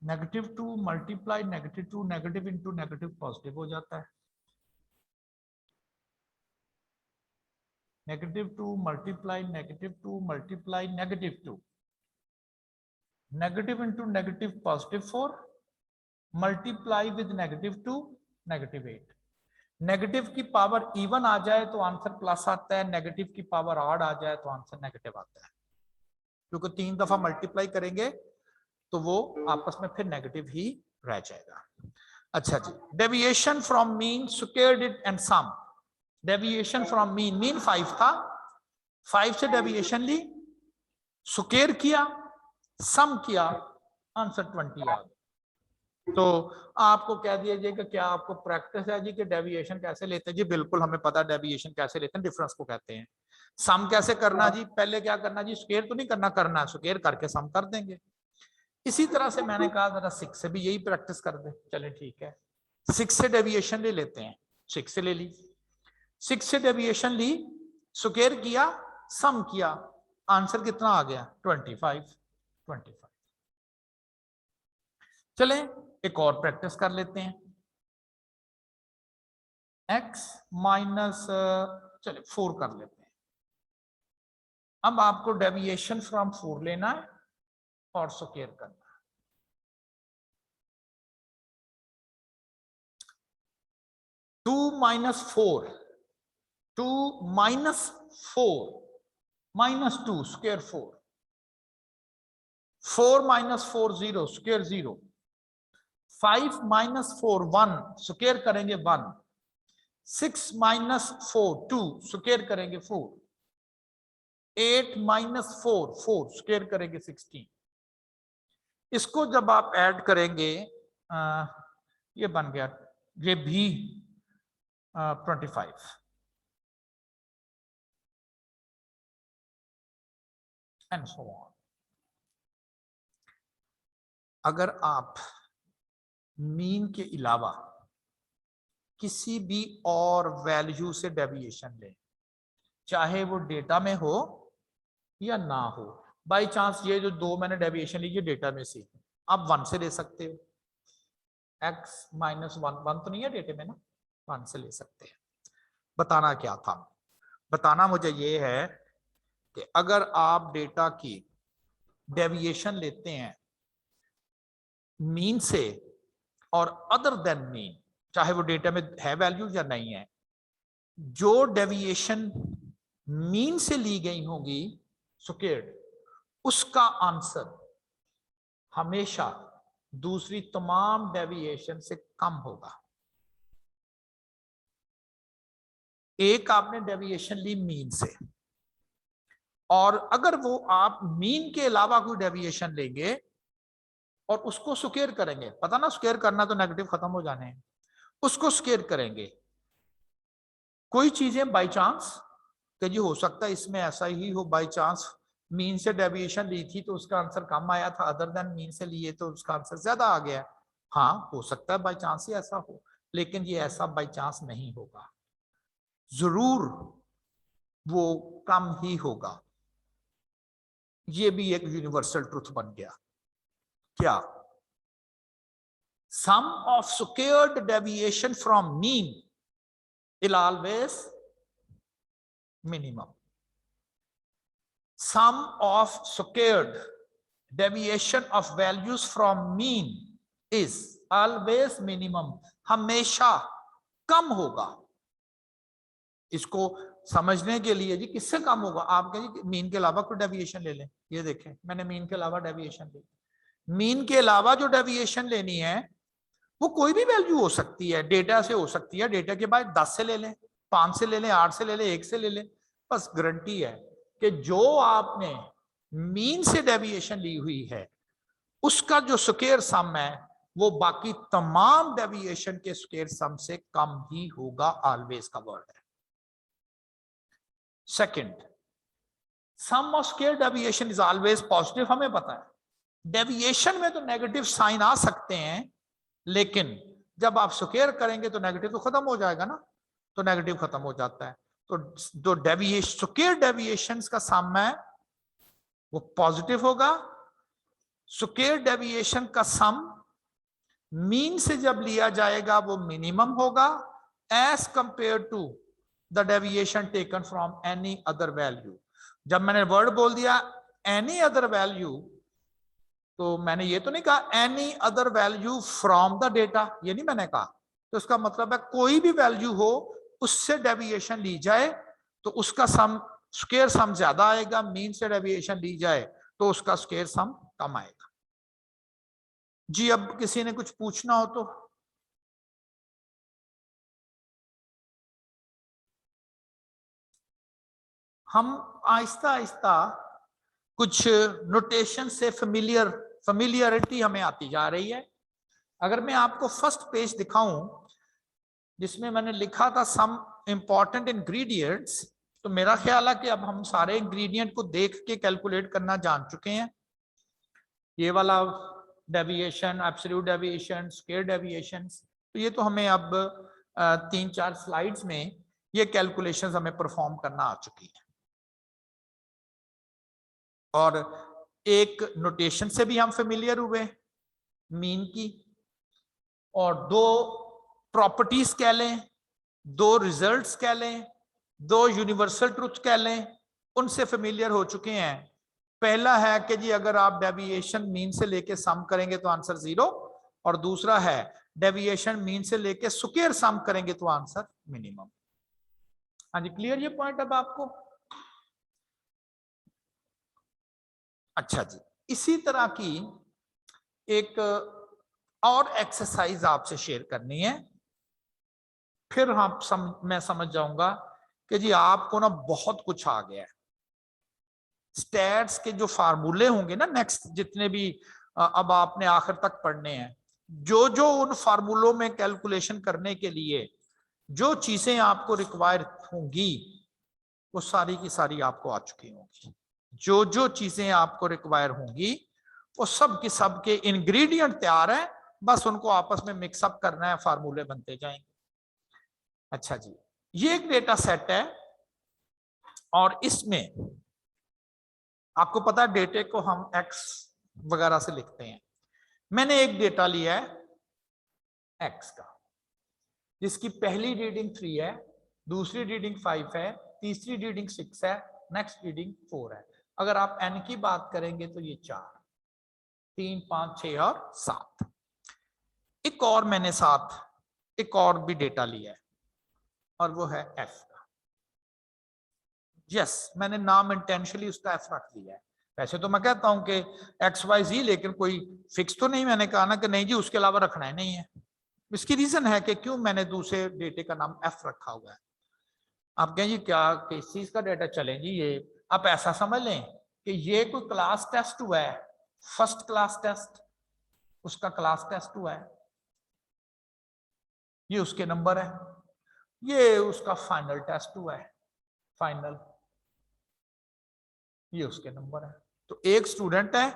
-2 multiply -2, negative into negative positive हो जाता है। -2 multiply -2 multiply -2, negative into negative +4, multiply with -2 -8। Negative की पावर इवन आ जाए तो आंसर प्लस आता है, नेगेटिव की पावर ऑड आ जाए तो आंसर नेगेटिव आता है, क्योंकि 3 दफा मल्टीप्लाई करेंगे तो वो आपस में फिर नेगेटिव ही रह जाएगा। अच्छा जी, deviation from mean, squared it and sum. Deviation from mean, mean 5 था, 5 से डेविएशन ली, स्क्वेयर किया, सम किया, आंसर 20 आ गया। तो आपको कह दिया जाए कि क्या आपको प्रैक्टिस है जी कि डेविएशन कैसे लेते हैं? जी बिल्कुल, हमें पता है डेविएशन कैसे लेते हैं, डिफरेंस को कहते हैं। सम कैसे करना जी? पहले क्या करना जी? स्क्वायर तो नहीं करना, करना है स्क्वायर करके सम कर देंगे। इसी तरह से मैंने कहा जरा 6 से भी यही प्रैक्टिस कर दे। चले ठीक है, 6 से डेविएशन ले लेते हैं, 6 से ले ली, 6 से डेविएशन ली, स्क्वायर किया, सम किया, आंसर कितना आ गया? 25। चले एक और प्रैक्टिस कर लेते हैं। x माइनस, चले 4 कर लेते हैं। अब आपको डेविएशन फ्रॉम 4 लेना है और स्क्वायर करना है। 2 minus 4, 2 minus 4 minus 2 square 4, 4 minus 4 0 square 0, 5 minus 4 1 square करेंगे 1, 6 माइनस 4 2 स्क्वायर करेंगे 4, 8 माइनस 4 4 स्क्वायर करेंगे 16। इसको जब आप ऐड करेंगे ये बन गया, ये भी 25 एंड सो ऑन। अगर आप मीन के अलावा किसी भी और वैल्यू से डेविएशन लें, चाहे वो डेटा में हो या ना हो, बाय चांस ये जो दो मैंने डेविएशन ली ये डेटा में से, आप 1 से ले सकते हो, x माइनस 1 तो नहीं है डेटे में ना, 1 से ले सकते हैं। बताना क्या था, बताना मुझे ये है कि अगर आप डेटा की डेविएशन लेते हैं मीन से और अदर देन मीन, चाहे वो डेटा में है वैल्यू या नहीं है, जो डेविएशन मीन से ली गई होगी स्क्वायर्ड, उसका आंसर हमेशा दूसरी तमाम डेविएशन से कम होगा। एक आपने डेविएशन ली मीन से, और अगर वो आप मीन के अलावा कोई डेविएशन लेंगे और उसको स्क्वायर करेंगे, पता ना स्क्वायर करना तो नेगेटिव खत्म हो जाने हैं, उसको स्क्वायर करेंगे, कोई चीजें बाय चांस कि जी हो सकता है इसमें ऐसा ही हो, बाय चांस मीन से डेविएशन ली थी तो उसका आंसर कम आया था, अदर देन मीन से लिए तो उसका आंसर ज्यादा आ गया। हाँ हो सकता है बाय चांस ही ऐसा हो, लेकिन ये ऐसा बाय चांस नहीं होगा, जरूर वो कम ही होगा। ये भी एक यूनिवर्सल ट्रुथ बन गया। क्या? Sum of squared deviation from mean is always minimum. Sum of squared deviation of values from mean is always minimum, हमेशा कम होगा। इसको समझने के लिए जी किससे कम होगा, आप कहें मीन के अलावा कोई डेविएशन ले लें, ये देखें मैंने मीन के अलावा डेविएशन ली, मीन के अलावा जो डेविएशन लेनी है वो कोई भी वैल्यू हो सकती है, डेटा से हो सकती है, डेटा के बाद 10 से ले लें, 5 से ले लें, 8 से ले लें, 1 से ले लें, बस गारंटी है कि जो आपने मीन से डेविएशन ली हुई है उसका जो स्क्वायर सम है वो बाकी तमाम डेविएशन के स्क्वायर सम से कम ही होगा, ऑलवेज का वर्ड है। Second, sum of square deviation is always positive, हमें पता है डेविएशन में तो नेगेटिव साइन आ सकते हैं, लेकिन जब आप स्क्वायर करेंगे तो नेगेटिव तो खत्म हो जाएगा ना, तो नेगेटिव खत्म हो जाता है, तो जो डेविएशन स्क्वायर डेविएशंस का सम है वो पॉजिटिव होगा। स्क्वायर डेविएशन का सम मीन से जब लिया जाएगा वो मिनिमम होगा as compare to the deviation taken from any other value. जब मैंने वर्ड बोल दिया एनी अदर वैल्यू, तो मैंने ये तो नहीं कहा any other value from the data, ये नहीं मैंने कहा, तो इसका मतलब है कोई भी वैल्यू हो उससे डेविएशन ली जाए तो उसका सम स्क्वायर सम ज्यादा आएगा, मीन से डेविएशन ली जाए तो उसका स्क्वायर सम कम आएगा। जी अब किसी ने कुछ पूछना हो तो हम आहिस्ता आहिस्ता कुछ नोटेशन से फेमिलियरिटी हमें आती जा रही है। अगर मैं आपको फर्स्ट पेज दिखाऊं जिसमें मैंने लिखा था सम इंपॉर्टेंट इंग्रेडिएंट्स, तो मेरा ख्याल है कि अब हम सारे इंग्रेडिएंट को देख के कैलकुलेट करना जान चुके हैं। ये वाला deviation, absolute deviation, square deviation, तो ये तो हमें अब 3-4 स्लाइड्स में ये कैलकुलेशंस हमें परफॉर्म करना आ चुकी है। और एक नोटेशन से भी हम फेमिलियर हुए मीन की, और 2 प्रॉपर्टीज कह लें, 2 रिजल्ट्स कह लें, 2 यूनिवर्सल ट्रुथ कह लें, उनसे फेमिलियर हो चुके हैं। पहला है कि जी अगर आप डेविएशन मीन से लेके सम करेंगे तो आंसर 0, और दूसरा है डेविएशन मीन से लेके स्क्वायर सम करेंगे तो आंसर मिनिमम। हाँ जी, क्लियर ये पॉइंट अब आपको? अच्छा जी, इसी तरह की एक और एक्सरसाइज आपसे शेयर करनी है, फिर मैं समझ जाऊंगा कि जी आपको ना बहुत कुछ आ गया है। स्टैट्स के जो फार्मूले होंगे ना नेक्स्ट जितने भी अब आपने आखिर तक पढ़ने हैं, जो जो उन फार्मूलों में कैलकुलेशन करने के लिए जो चीजें आपको रिक्वायर होंगी वो सारी की सारी आपको आ चुकी होंगी। जो जो चीजें आपको रिक्वायर होंगी वो सब के सब के इंग्रेडिएंट तैयार है, बस उनको आपस में मिक्सअप करना है, फार्मूले बनते जाएंगे। अच्छा जी, ये एक डेटा सेट है और इसमें आपको पता है डेटे को हम एक्स वगैरह से लिखते हैं। मैंने एक डेटा लिया है एक्स का, जिसकी पहली रीडिंग 3 है, दूसरी रीडिंग 5 है, तीसरी रीडिंग 6 है, नेक्स्ट रीडिंग 4 है। अगर आप एन की बात करेंगे तो ये 4, 3, 5, 6 और 7। एक और मैंने साथ एक और भी डेटा लिया है और वो है एफ का। यस, मैंने नाम इंटेंशनली उसका एफ रख दिया है। वैसे तो मैं कहता हूं कि एक्स वाई जी, लेकिन कोई फिक्स तो नहीं, मैंने कहा ना कि नहीं जी उसके अलावा रखना है नहीं है। इसकी रीजन है कि क्यों मैंने दूसरे डेटे का नाम एफ रखा हुआ है। आप कहें जी क्या किस चीज का डेटा चले जी, ये आप ऐसा समझ लें कि ये कोई क्लास टेस्ट हुआ है, फर्स्ट क्लास टेस्ट, उसका क्लास टेस्ट हुआ है, ये उसके नंबर है, ये उसका फाइनल टेस्ट हुआ है, फाइनल, ये उसके नंबर है। तो एक स्टूडेंट है,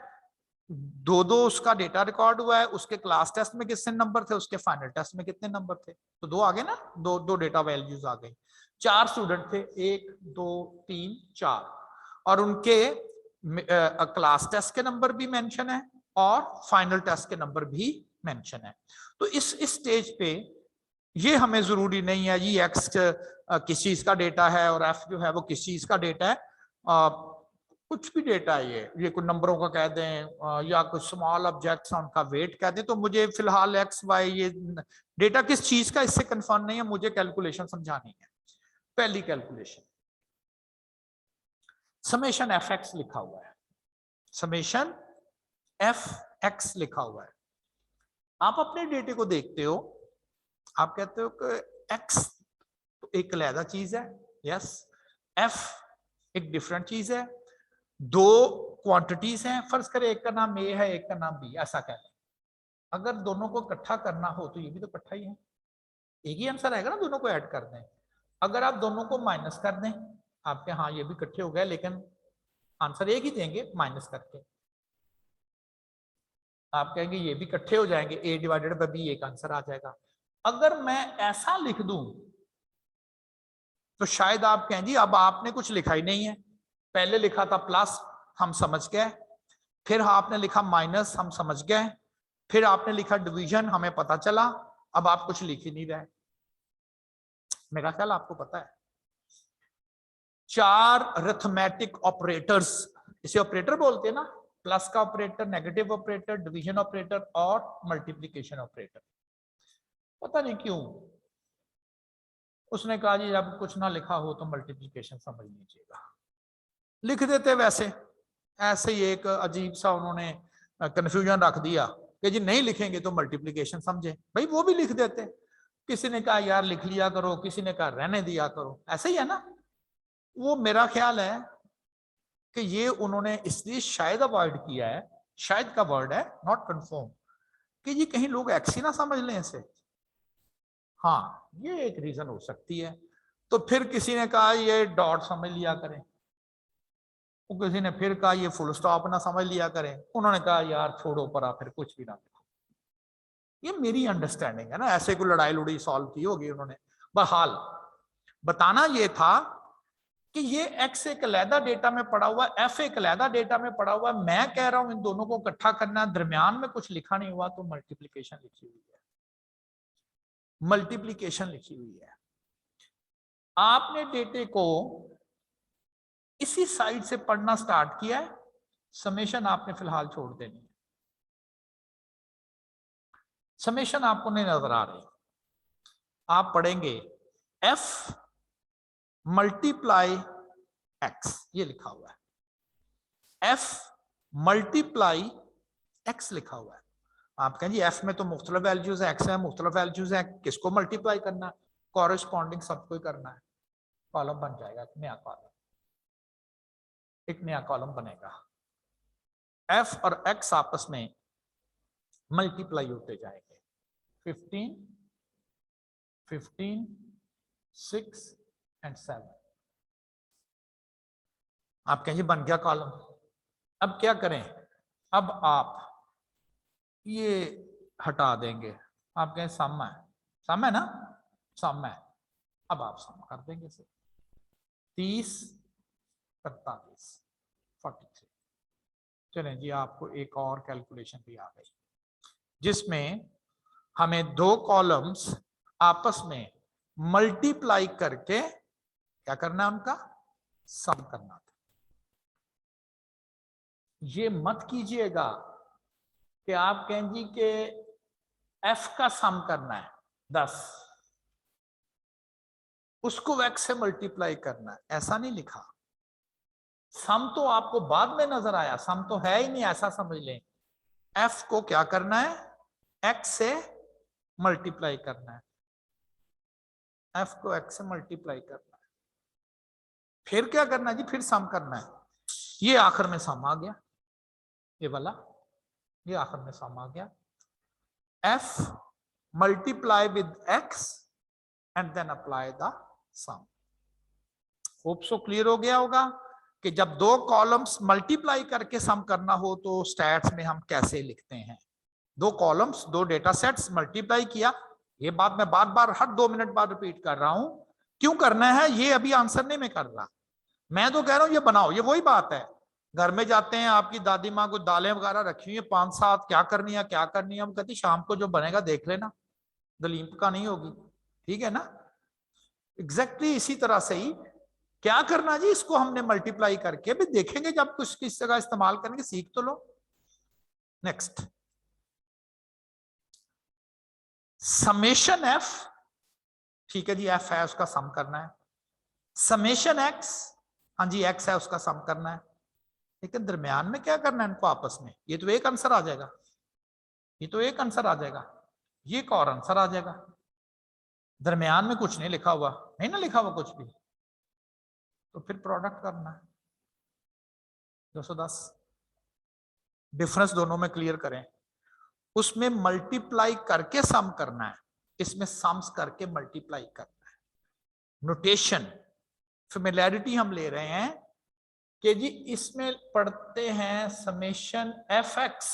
दो उसका डेटा रिकॉर्ड हुआ है, उसके क्लास टेस्ट में कितने नंबर थे, उसके फाइनल टेस्ट में कितने नंबर थे, तो 2 आ गए ना, दो डेटा वैल्यूज आ गई। 4 स्टूडेंट थे, 1, 2, 3, 4, और उनके क्लास टेस्ट के नंबर भी मेंशन है और फाइनल टेस्ट के नंबर भी मेंशन है। तो इस स्टेज पे ये हमें जरूरी नहीं है जी एक्स किस चीज का डेटा है और एफ जो है वो किस चीज का डेटा है। कुछ भी डेटा है, ये कुछ नंबरों का कह दें या कुछ स्मॉल ऑब्जेक्ट्स उनका वेट कह दें, तो मुझे फिलहाल एक्स वाई ये डेटा किस चीज का इससे कंफर्म नहीं है, मुझे कैलकुलेशन समझानी है। पहली कैलकुलेशन, समेशन एफ एक्स लिखा हुआ है, समेशन एफ एक्स लिखा हुआ है। आप अपने डेटे को देखते हो, आप कहते हो कि एक्स तो एक अलग चीज है, यस, एफ एक डिफरेंट चीज है, 2 क्वांटिटीज हैं, फर्ज करें एक का नाम ए है एक का नाम बी, ऐसा कह लें। अगर दोनों को इकट्ठा करना हो तो ये भी तो इकट्ठा ही है, एक ही आंसर आएगा ना, दोनों को ऐड कर दें। अगर आप दोनों को माइनस कर दें, आपके हाँ ये भी इकट्ठे हो गए, लेकिन आंसर एक ही देंगे माइनस करके। आप कहेंगे ये भी इकट्ठे हो जाएंगे, ए डिवाइडेड बाय बी एक आंसर आ जाएगा। अगर मैं ऐसा लिख दूं तो शायद आप कहें जी अब आपने कुछ लिखा ही नहीं है, पहले लिखा था प्लस हम समझ गए, फिर आपने लिखा माइनस हम समझ गए, फिर आपने लिखा डिवीजन हमें पता चला, अब आप कुछ लिख ही नहीं रहे। मेरा ख्याल आपको पता है 4 अरिथमेटिक ऑपरेटर्स, इसे ऑपरेटर बोलते हैं ना, प्लस का operator, negative operator, division operator और मल्टीप्लिकेशन ऑपरेटर। पता नहीं क्यों उसने कहा जी जब कुछ ना लिखा हो तो मल्टीप्लिकेशन समझ लीजिएगा, लिख देते वैसे, ऐसे ही एक अजीब सा उन्होंने कंफ्यूजन रख दिया कि जी नहीं लिखेंगे तो मल्टीप्लिकेशन समझे, भाई वो भी लिख देते। किसी ने कहा यार लिख लिया करो, किसी ने कहा रहने दिया करो, ऐसे ही है ना। वो मेरा ख्याल है कि ये उन्होंने इसलिए शायद अवॉइड किया है, शायद का वर्ड है, नॉट कंफर्म, कि जी कहीं लोग एक्स ही ना समझ लें इसे। हाँ ये एक रीजन हो सकती है। तो फिर किसी ने कहा ये डॉट समझ लिया करें, किसी ने फिर कहा ये फुल स्टॉप ना समझ लिया करें, उन्होंने कहा यार छोड़ो परा, फिर कुछ भी ना लिखो। ये मेरी अंडरस्टैंडिंग है ना, ऐसे कोई लड़ाई लुड़ी सॉल्व की होगी उन्होंने। बहरहाल बताना ये था कि ये एक्स एक अलहदा डेटा में पड़ा हुआ, एफ एक अलहदा डेटा में पड़ा हुआ, मैं कह रहा हूं इन दोनों को इकट्ठा करना, दरमियान में कुछ लिखा नहीं हुआ, तो मल्टीप्लीकेशन लिखी हुई है, मल्टीप्लीकेशन लिखी हुई है। आपने डेटे को इसी साइड से पढ़ना स्टार्ट किया है, समेशन आपने फिलहाल छोड़ देनी है, समेशन आपको नहीं नजर आ रही। आप पढ़ेंगे एफ मल्टीप्लाई एक्स, ये लिखा हुआ है, एफ मल्टीप्लाई एक्स लिखा हुआ है। आप कहें जी एफ में तो मुख्तलिफ वैल्यूज है, एक्स में मुख्तलिफ वैल्यूज है, किसको मल्टीप्लाई करना है, कॉरेस्पॉन्डिंग सबको करना है, कॉलम बन जाएगा, नया कॉलम, एक नया कॉलम बनेगा। एफ और एक्स आपस में मल्टीप्लाई होते जाएंगे, 15, 15, 6 एंड 7। आप कहेंगे बन गया कॉलम। अब क्या करें, अब आप ये हटा देंगे, आप कहें सम है ना, सम है। अब आप सम कर देंगे इसे, 30 45 43। चलें जी, आपको एक और कैलकुलेशन भी आ गई जिसमें हमें दो कॉलम्स आपस में मल्टीप्लाई करके क्या करना है, उनका सम करना था। ये मत कीजिएगा कि आप कहें जी कि f का सम करना है 10, उसको x से मल्टीप्लाई करना है, ऐसा नहीं लिखा। सम तो आपको बाद में नजर आया, सम तो है ही नहीं, ऐसा समझ लें। f को क्या करना है, x से मल्टीप्लाई करना है, f को x से मल्टीप्लाई करना है, फिर क्या करना है जी, फिर सम करना है। ये आखिर में सम आ गया, ये वाला, ये आखिर में सम आ गया। f multiply with x and then apply the sum. Hope so clear हो गया होगा कि जब दो कॉलम्स मल्टीप्लाई करके सम करना हो तो स्टैट्स में हम कैसे लिखते हैं। दो कॉलम्स, दो डेटा सेट्स मल्टीप्लाई किया, ये बात मैं बार बार हर 2 मिनट बाद रिपीट कर रहा हूं। क्यों करना है ये अभी आंसर नहीं मैं कर रहा, मैं तो कह रहा हूं ये बनाओ। ये वही बात है, घर में जाते हैं, आपकी दादी माँ को दालें वगैरह रखी हुई है 5-7, क्या करनी है क्या करनी है, हम कहती शाम को जो बनेगा देख लेना, दलीप का नहीं होगी, ठीक है ना। एग्जैक्टली इसी तरह से ही क्या करना जी, इसको हमने मल्टीप्लाई करके भी देखेंगे, जब कुछ किस जगह इस्तेमाल करेंगे, सीख तो लो। नेक्स्ट, समेशन एफ, ठीक है जी, एफ है उसका सम करना है। समेशन एक्स, हाँ जी एक्स है उसका सम करना है, लेकिन दरमियान में क्या करना है इनको आपस में, ये तो एक आंसर आ जाएगा, ये तो एक आंसर आ जाएगा, ये एक और आंसर आ जाएगा। दरमियान में कुछ नहीं लिखा हुआ, नहीं ना लिखा हुआ कुछ भी, तो फिर प्रोडक्ट करना है 210। डिफरेंस दोनों में क्लियर करें, उसमें मल्टीप्लाई करके सम करना है, इसमें सम्स करके मल्टीप्लाई करना है। नोटेशन फेमिलियरिटी हम ले रहे हैं कि जी इसमें पढ़ते हैं summation F x,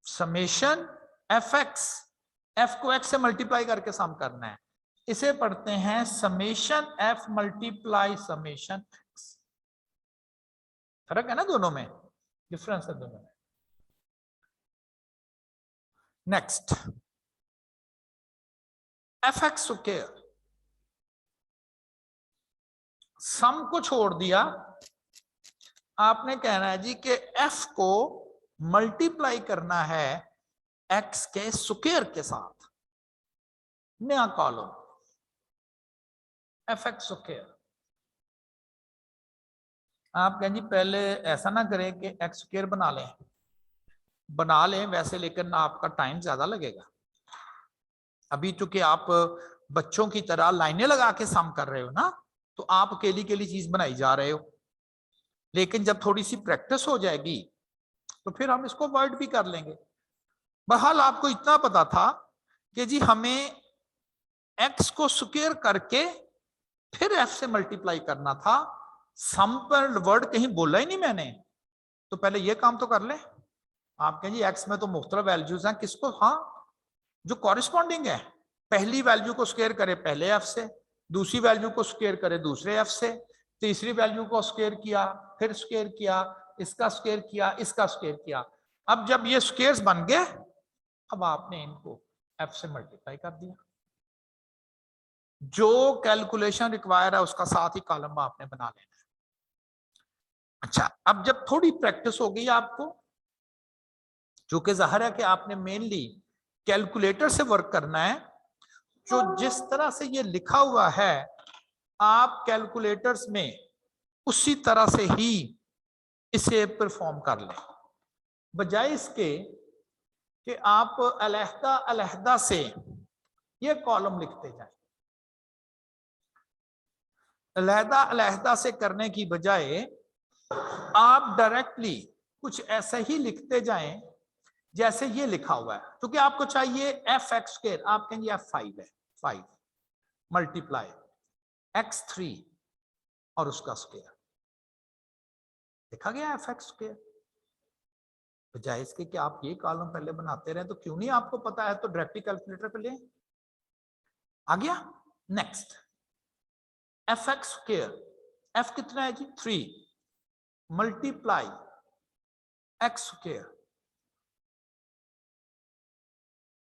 summation F x, F को एक्स से मल्टीप्लाई करके सम करना है। इसे पढ़ते हैं summation F multiply summation x. फर्क है ना दोनों में, डिफरेंस है दोनों में। नेक्स्ट, एफ एक्स स्क्वायर, सम को छोड़ दिया, आपने कहना है जी कि एफ को मल्टीप्लाई करना है एक्स के स्क्वायर के साथ, नया कॉलम एफ एक्स स्क्वायर। आप कहें जी पहले ऐसा ना करें कि एक्स स्क्वायर बना लें वैसे, लेकिन आपका टाइम ज्यादा लगेगा। अभी चूंकि आप बच्चों की तरह लाइनें लगा के सम कर रहे हो ना, तो आप अकेली चीज बनाई जा रहे हो, लेकिन जब थोड़ी सी प्रैक्टिस हो जाएगी तो फिर हम इसको वर्ड भी कर लेंगे। बहरहाल आपको इतना पता था कि जी हमें एक्स को स्क्वायर करके फिर एफ से मल्टीप्लाई करना था। सम पर वर्ड कहीं बोला ही नहीं मैंने, तो पहले ये काम तो कर ले। आप कहें जी एक्स में तो मुख्तलिफ वैल्यूज हैं, किसको, हाँ जो कॉरिस्पॉन्डिंग है, पहली वैल्यू को स्क्वायर करे पहले एफ से, दूसरी वैल्यू को स्क्वायर करे दूसरे एफ से, तीसरी वैल्यू को स्क्वायर किया, फिर स्क्वायर किया, इसका स्क्वायर किया, इसका स्क्वायर किया। अब जब ये स्क्वायर्स बन गए, अब आपने इनको एफ से मल्टीप्लाई कर दिया। जो कैलकुलेशन रिक्वायर है उसका साथ ही कॉलम आपने बना लेना है। अच्छा, अब जब थोड़ी प्रैक्टिस हो गई आपको, जो कि जाहिर है कि आपने मेनली कैलकुलेटर से वर्क करना है, जो जिस तरह से ये लिखा हुआ है आप कैलकुलेटर्स में उसी तरह से ही इसे परफॉर्म कर लें, बजाय इसके कि आप अलहदा अलहदा से ये कॉलम लिखते जाएं। अलहदा अलहदा से करने की बजाय आप डायरेक्टली कुछ ऐसे ही लिखते जाएं जैसे ये लिखा हुआ है। क्योंकि आपको चाहिए एफ एक्स स्क्वायर, आप कहेंगे F5 है, 5 मल्टीप्लाई x3 और उसका स्क्वायर, लिखा गया एफ एक्स स्क्वायर। बजाय इसके कि आप ये कॉलम पहले बनाते रहे, तो क्यों नहीं आपको पता है तो डायरेक्टली कैलकुलेटर पे ले आ गया। Next F x square, F कितना है जी 3 multiply x square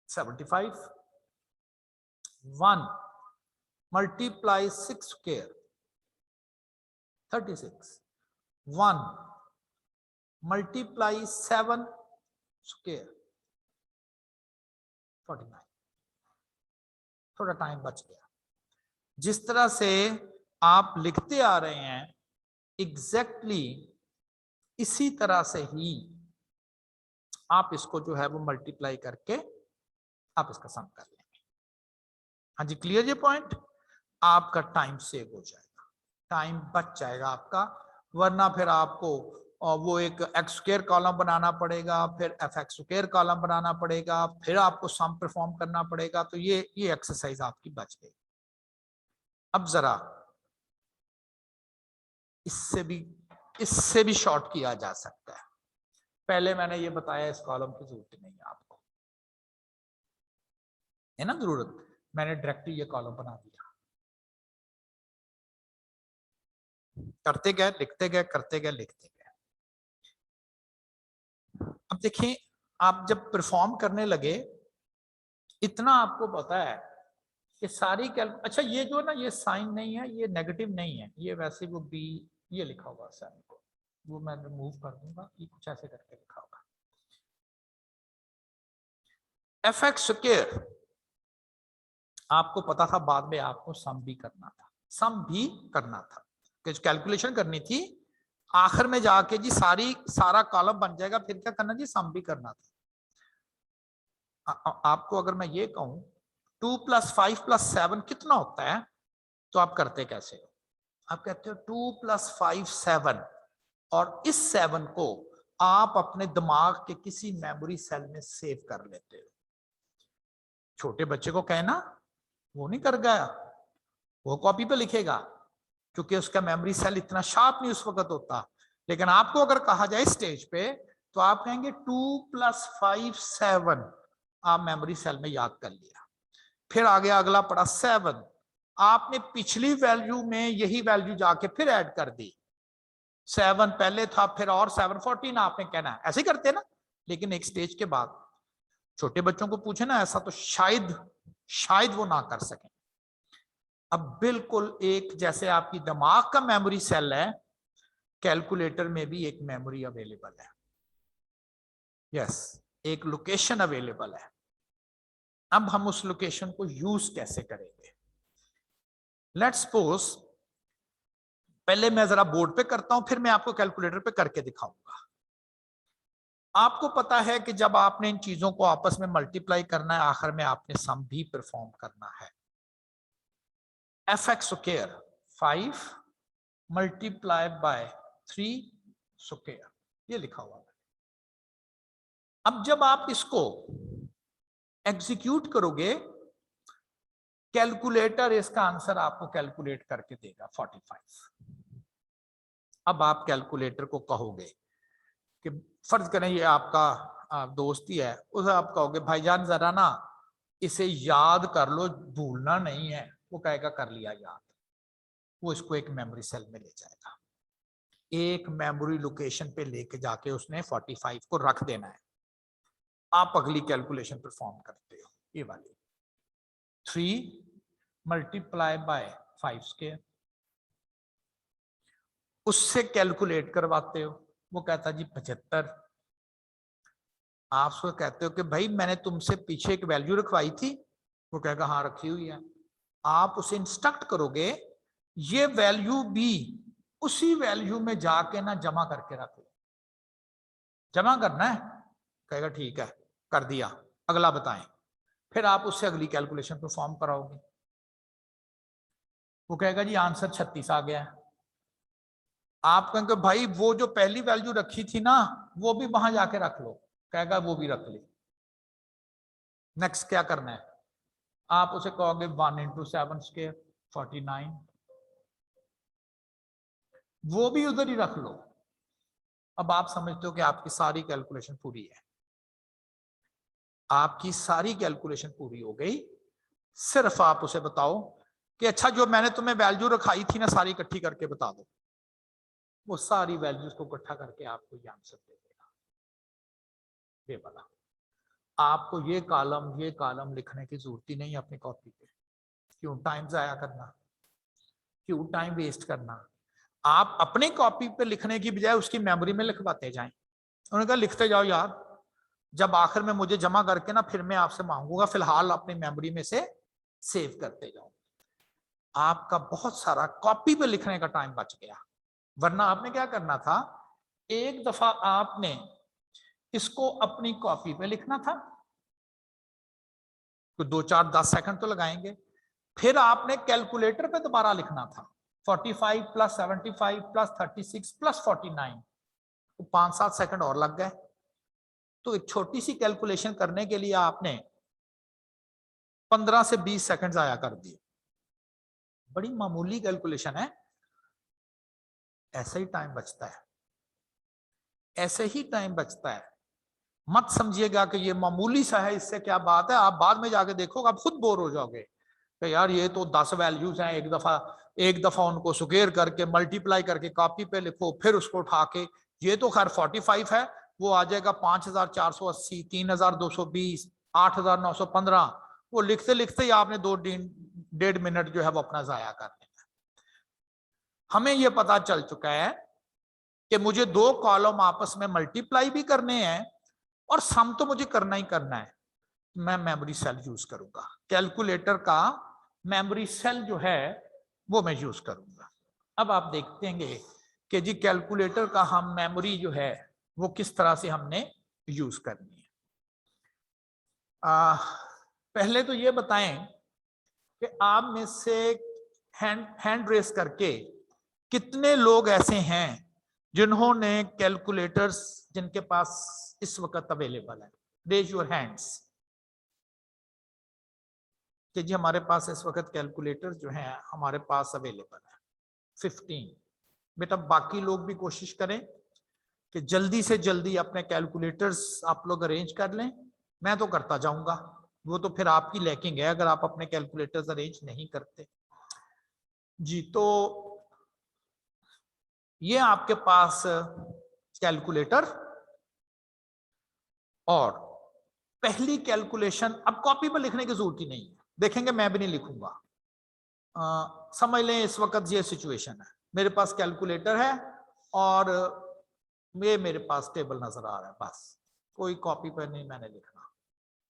75, 1 multiply 6 square 36, 1 multiply 7 square 49। थोड़ा टाइम बच गया। जिस तरह से आप लिखते आ रहे हैं एग्जैक्टली इसी तरह से ही आप इसको जो है वो मल्टीप्लाई करके आप इसका सम कर लेंगे। हाँ जी, क्लियर ये पॉइंट? आपका टाइम सेव हो जाएगा, टाइम बच जाएगा आपका, वरना फिर आपको वो एक एक्स स्क्वायर कॉलम बनाना पड़ेगा, फिर एफ एक्स स्क्वायर कॉलम बनाना पड़ेगा, फिर आपको सम परफॉर्म करना पड़ेगा। तो ये एक्सरसाइज आपकी बच गई। अब जरा इससे भी शॉर्ट किया जा सकता है। पहले मैंने ये बताया इस कॉलम की जरूरत नहीं है आपको, है ना जरूरत, मैंने डायरेक्टली ये कॉलम बना दिया। करते गए लिखते गए, करते गए लिखते गए। अब देखिए आप जब परफॉर्म करने लगे, इतना आपको पता है कि सारी अच्छा ये जो ना ये साइन नहीं है, ये नेगेटिव नहीं है, ये वैसे वो बी ये लिखा हुआ साइन को, वो मैं रिमूव कर दूंगा, ये कुछ ऐसे करके लिखा होगा। एफ एक्स स्क्वायर आपको पता था, बाद में आपको सम भी करना था, कैलकुलेशन करनी थी, आखिर में जाके जी सारा कॉलम बन जाएगा, फिर क्या करना जी, सम भी करना था। आपको अगर मैं ये कहूं 2 + 5 + 7 कितना होता है, तो आप करते कैसे हो? आप कहते हो 2 + 5 7, और इस 7 को आप अपने दिमाग के किसी मेमोरी सेल में सेव कर लेते हो। छोटे बच्चे को कहना वो नहीं कर गया, वो कॉपी पे लिखेगा, क्योंकि उसका मेमोरी सेल इतना शार्प नहीं उस वक्त होता। लेकिन आपको अगर कहा जाए स्टेज पे, तो आप कहेंगे 2 + 5 7, आप मेमोरी सेल में याद कर लिया। फिर आगे अगला पड़ा 7, आपने पिछली वैल्यू में यही वैल्यू जाके फिर ऐड कर दी, 7 पहले था, फिर और 7 14 आपने कहना है, ऐसे ही करते ना। लेकिन एक स्टेज के बाद छोटे बच्चों को पूछे ना ऐसा, तो शायद वो ना कर सकें। अब बिल्कुल एक जैसे आपकी दिमाग का मेमोरी सेल है, कैलकुलेटर में भी एक मेमोरी अवेलेबल है, यस, एक लोकेशन अवेलेबल है। अब हम उस लोकेशन को यूज कैसे करेंगे? लेट्स सपोज पहले मैं जरा बोर्ड पे करता हूं, फिर मैं आपको कैलकुलेटर पे करके दिखाऊंगा। आपको पता है कि जब आपने इन चीजों को आपस में मल्टीप्लाई करना है, आखिर में आपने सम भी परफॉर्म करना है। F x square 5 multiply by 3 square, ये लिखा हुआ है। अब जब आप इसको एग्जीक्यूट करोगे, कैलकुलेटर इसका आंसर आपको कैलकुलेट करके देगा 45। अब आप कैलकुलेटर को कहोगे कि फर्ज करें ये आपका दोस्त ही है, उसे आप कहोगे भाईजान जरा ना इसे याद कर लो, भूलना नहीं है, वो कहेगा कर लिया याद। वो इसको एक मेमोरी सेल में ले जाएगा, एक मेमोरी लोकेशन पे लेके जाके उसने 45 को रख देना है। आप अगली कैलकुलेशन परफॉर्म करते हो, ये वाली 3 मल्टीप्लाई बाय 5 स्क्वायर, उससे कैलकुलेट करवाते हो, वो कहता जी 75। आप उसको कहते हो कि भाई मैंने तुमसे पीछे एक वैल्यू रखवाई थी, वो कहेगा हाँ रखी हुई है। आप उसे इंस्ट्रक्ट करोगे ये वैल्यू भी उसी वैल्यू में जाके ना जमा करके रख लो, जमा करना है, कहेगा ठीक है कर दिया, अगला बताएं। फिर आप उससे अगली कैलकुलेशन परफॉर्म कराओगे, वो कहेगा जी आंसर 36 आ गया है। आप कहेंगे भाई वो जो पहली वैल्यू रखी थी ना वो भी वहां जाके रख लो, कहेगा वो भी रख ली। नेक्स्ट क्या करना है? आप उसे कहोगे 1 × 7 स्क्वायर 49, वो भी उधर ही रख लो। अब आप समझते हो कि आपकी सारी कैलकुलेशन पूरी है, आपकी सारी कैलकुलेशन पूरी हो गई। सिर्फ आप उसे बताओ कि अच्छा जो मैंने तुम्हें वैल्यू रखाई थी ना, सारी इकट्ठी करके बता दो। वो सारी वैल्यूज को इकट्ठा करके आपको ये आंसर दे देगा। ये वाला आपको ये कॉलम लिखने की जरूरत ही नहीं अपनी कॉपी पे। क्यों टाइम जाया करना, क्यों टाइम वेस्ट करना। आप अपनी कॉपी पे लिखने की बजाय उसकी मेमोरी में लिखवाते जाएं। उन्होंने कहा लिखते जाओ यार, जब आखिर में मुझे जमा करके ना फिर मैं आपसे मांगूंगा, फिलहाल अपनी मेमोरी में से सेव करते जाओ। आपका बहुत सारा कॉपी पे लिखने का टाइम बच गया। वरना आपने क्या करना था, एक दफा आपने इसको अपनी कॉपी पे लिखना था, तो 2 4 10 सेकंड तो लगाएंगे। फिर आपने कैलकुलेटर पे दोबारा लिखना था 45 प्लस 75 प्लस 36 प्लस 49, तो 5 7 सेकंड और लग गए। तो एक छोटी सी कैलकुलेशन करने के लिए आपने 15 से 20 सेकंड जाया कर दिए। बड़ी मामूली कैलकुलेशन है, ऐसे ही टाइम बचता है, ऐसे ही टाइम बचता है। मत समझिएगा कि ये मामूली सा है, इससे क्या बात है। आप बाद में जाके देखोगे, आप खुद बोर हो जाओगे कि यार ये तो 10 वैल्यूज हैं, एक दफा उनको स्क्वायर करके मल्टीप्लाई करके कॉपी पे लिखो, फिर उसको उठा के, ये तो खैर 45 है, वो आ जाएगा 5480, 3220, 8915। वो लिखते लिखते ही आपने 2-1.5 मिनट जो है वो अपना जाया कर देना। हमें ये पता चल चुका है कि मुझे 2 कॉलम आपस में मल्टीप्लाई भी करने हैं और सम तो मुझे करना ही करना है। मैं मेमोरी सेल यूज करूंगा, कैलकुलेटर का मेमोरी सेल जो है वो मैं यूज करूंगा। अब आप देखते हैं कि जी कैलकुलेटर का हम मेमोरी जो है वो किस तरह से हमने यूज करनी है। पहले तो ये बताएं कि आप में से हैंड रेस करके कितने लोग ऐसे हैं जिन्होंने कैलकुलेटर्स जिनके पास इस वक्त अवेलेबल है। रेज योर हैंड्स कि जी हमारे पास इस वक्त कैलकुलेटर जो है हमारे पास अवेलेबल है 15। बेटा बाकी लोग भी कोशिश करें कि जल्दी से जल्दी अपने कैलकुलेटर्स आप लोग अरेंज कर लें। मैं तो करता जाऊंगा, वो तो फिर आपकी लैकिंग है अगर आप अपने कैलकुलेटर्स अरेंज नहीं करते जी। तो ये आपके पास कैलकुलेटर, और पहली कैलकुलेशन अब कॉपी पर लिखने की जरूरत ही नहीं है, देखेंगे मैं भी नहीं लिखूंगा। समझ लें इस वक्त ये सिचुएशन है, मेरे पास कैलकुलेटर है और ये मेरे पास टेबल नजर आ रहा है, बस कोई कॉपी पर नहीं मैंने लिखना,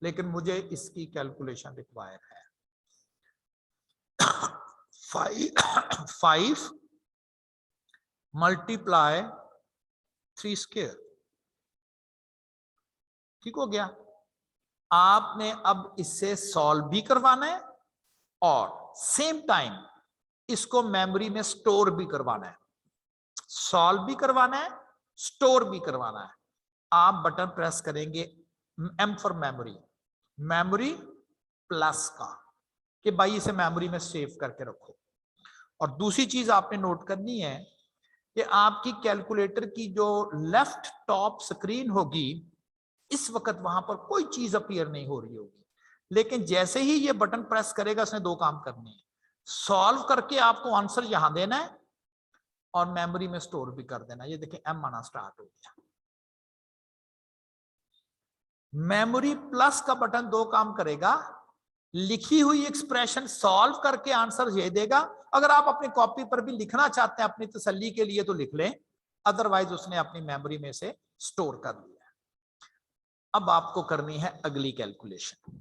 लेकिन मुझे इसकी कैलकुलेशन रिक्वायर है। 5 मल्टीप्लाई 3 स्क्वायर, ठीक हो गया। आपने अब इससे सॉल्व भी करवाना है और सेम टाइम इसको मेमोरी में स्टोर भी करवाना है। सॉल्व भी करवाना है, स्टोर भी करवाना है। आप बटन प्रेस करेंगे M for memory, memory plus का, कि भाई इसे मेमोरी में सेव करके रखो। और दूसरी चीज आपने नोट करनी है कि आपकी कैलकुलेटर की जो लेफ्ट टॉप स्क्रीन होगी इस वक्त वहां पर कोई चीज अपीयर नहीं हो रही होगी, लेकिन जैसे ही ये बटन प्रेस करेगा इसने 2 काम करने हैं। सॉल्व करके आपको आंसर यहां देना है और मेमोरी में स्टोर भी कर देना। ये देखिए एम आना स्टार्ट हो गया। मेमोरी प्लस का बटन 2 काम करेगा, लिखी हुई एक्सप्रेशन सॉल्व करके आंसर ये देगा। अगर आप अपनी कॉपी पर भी लिखना चाहते हैं अपनी तसल्ली के लिए तो लिख लें, अदरवाइज उसने अपनी मेमोरी में से स्टोर कर लिया। अब आपको करनी है अगली कैलकुलेशन।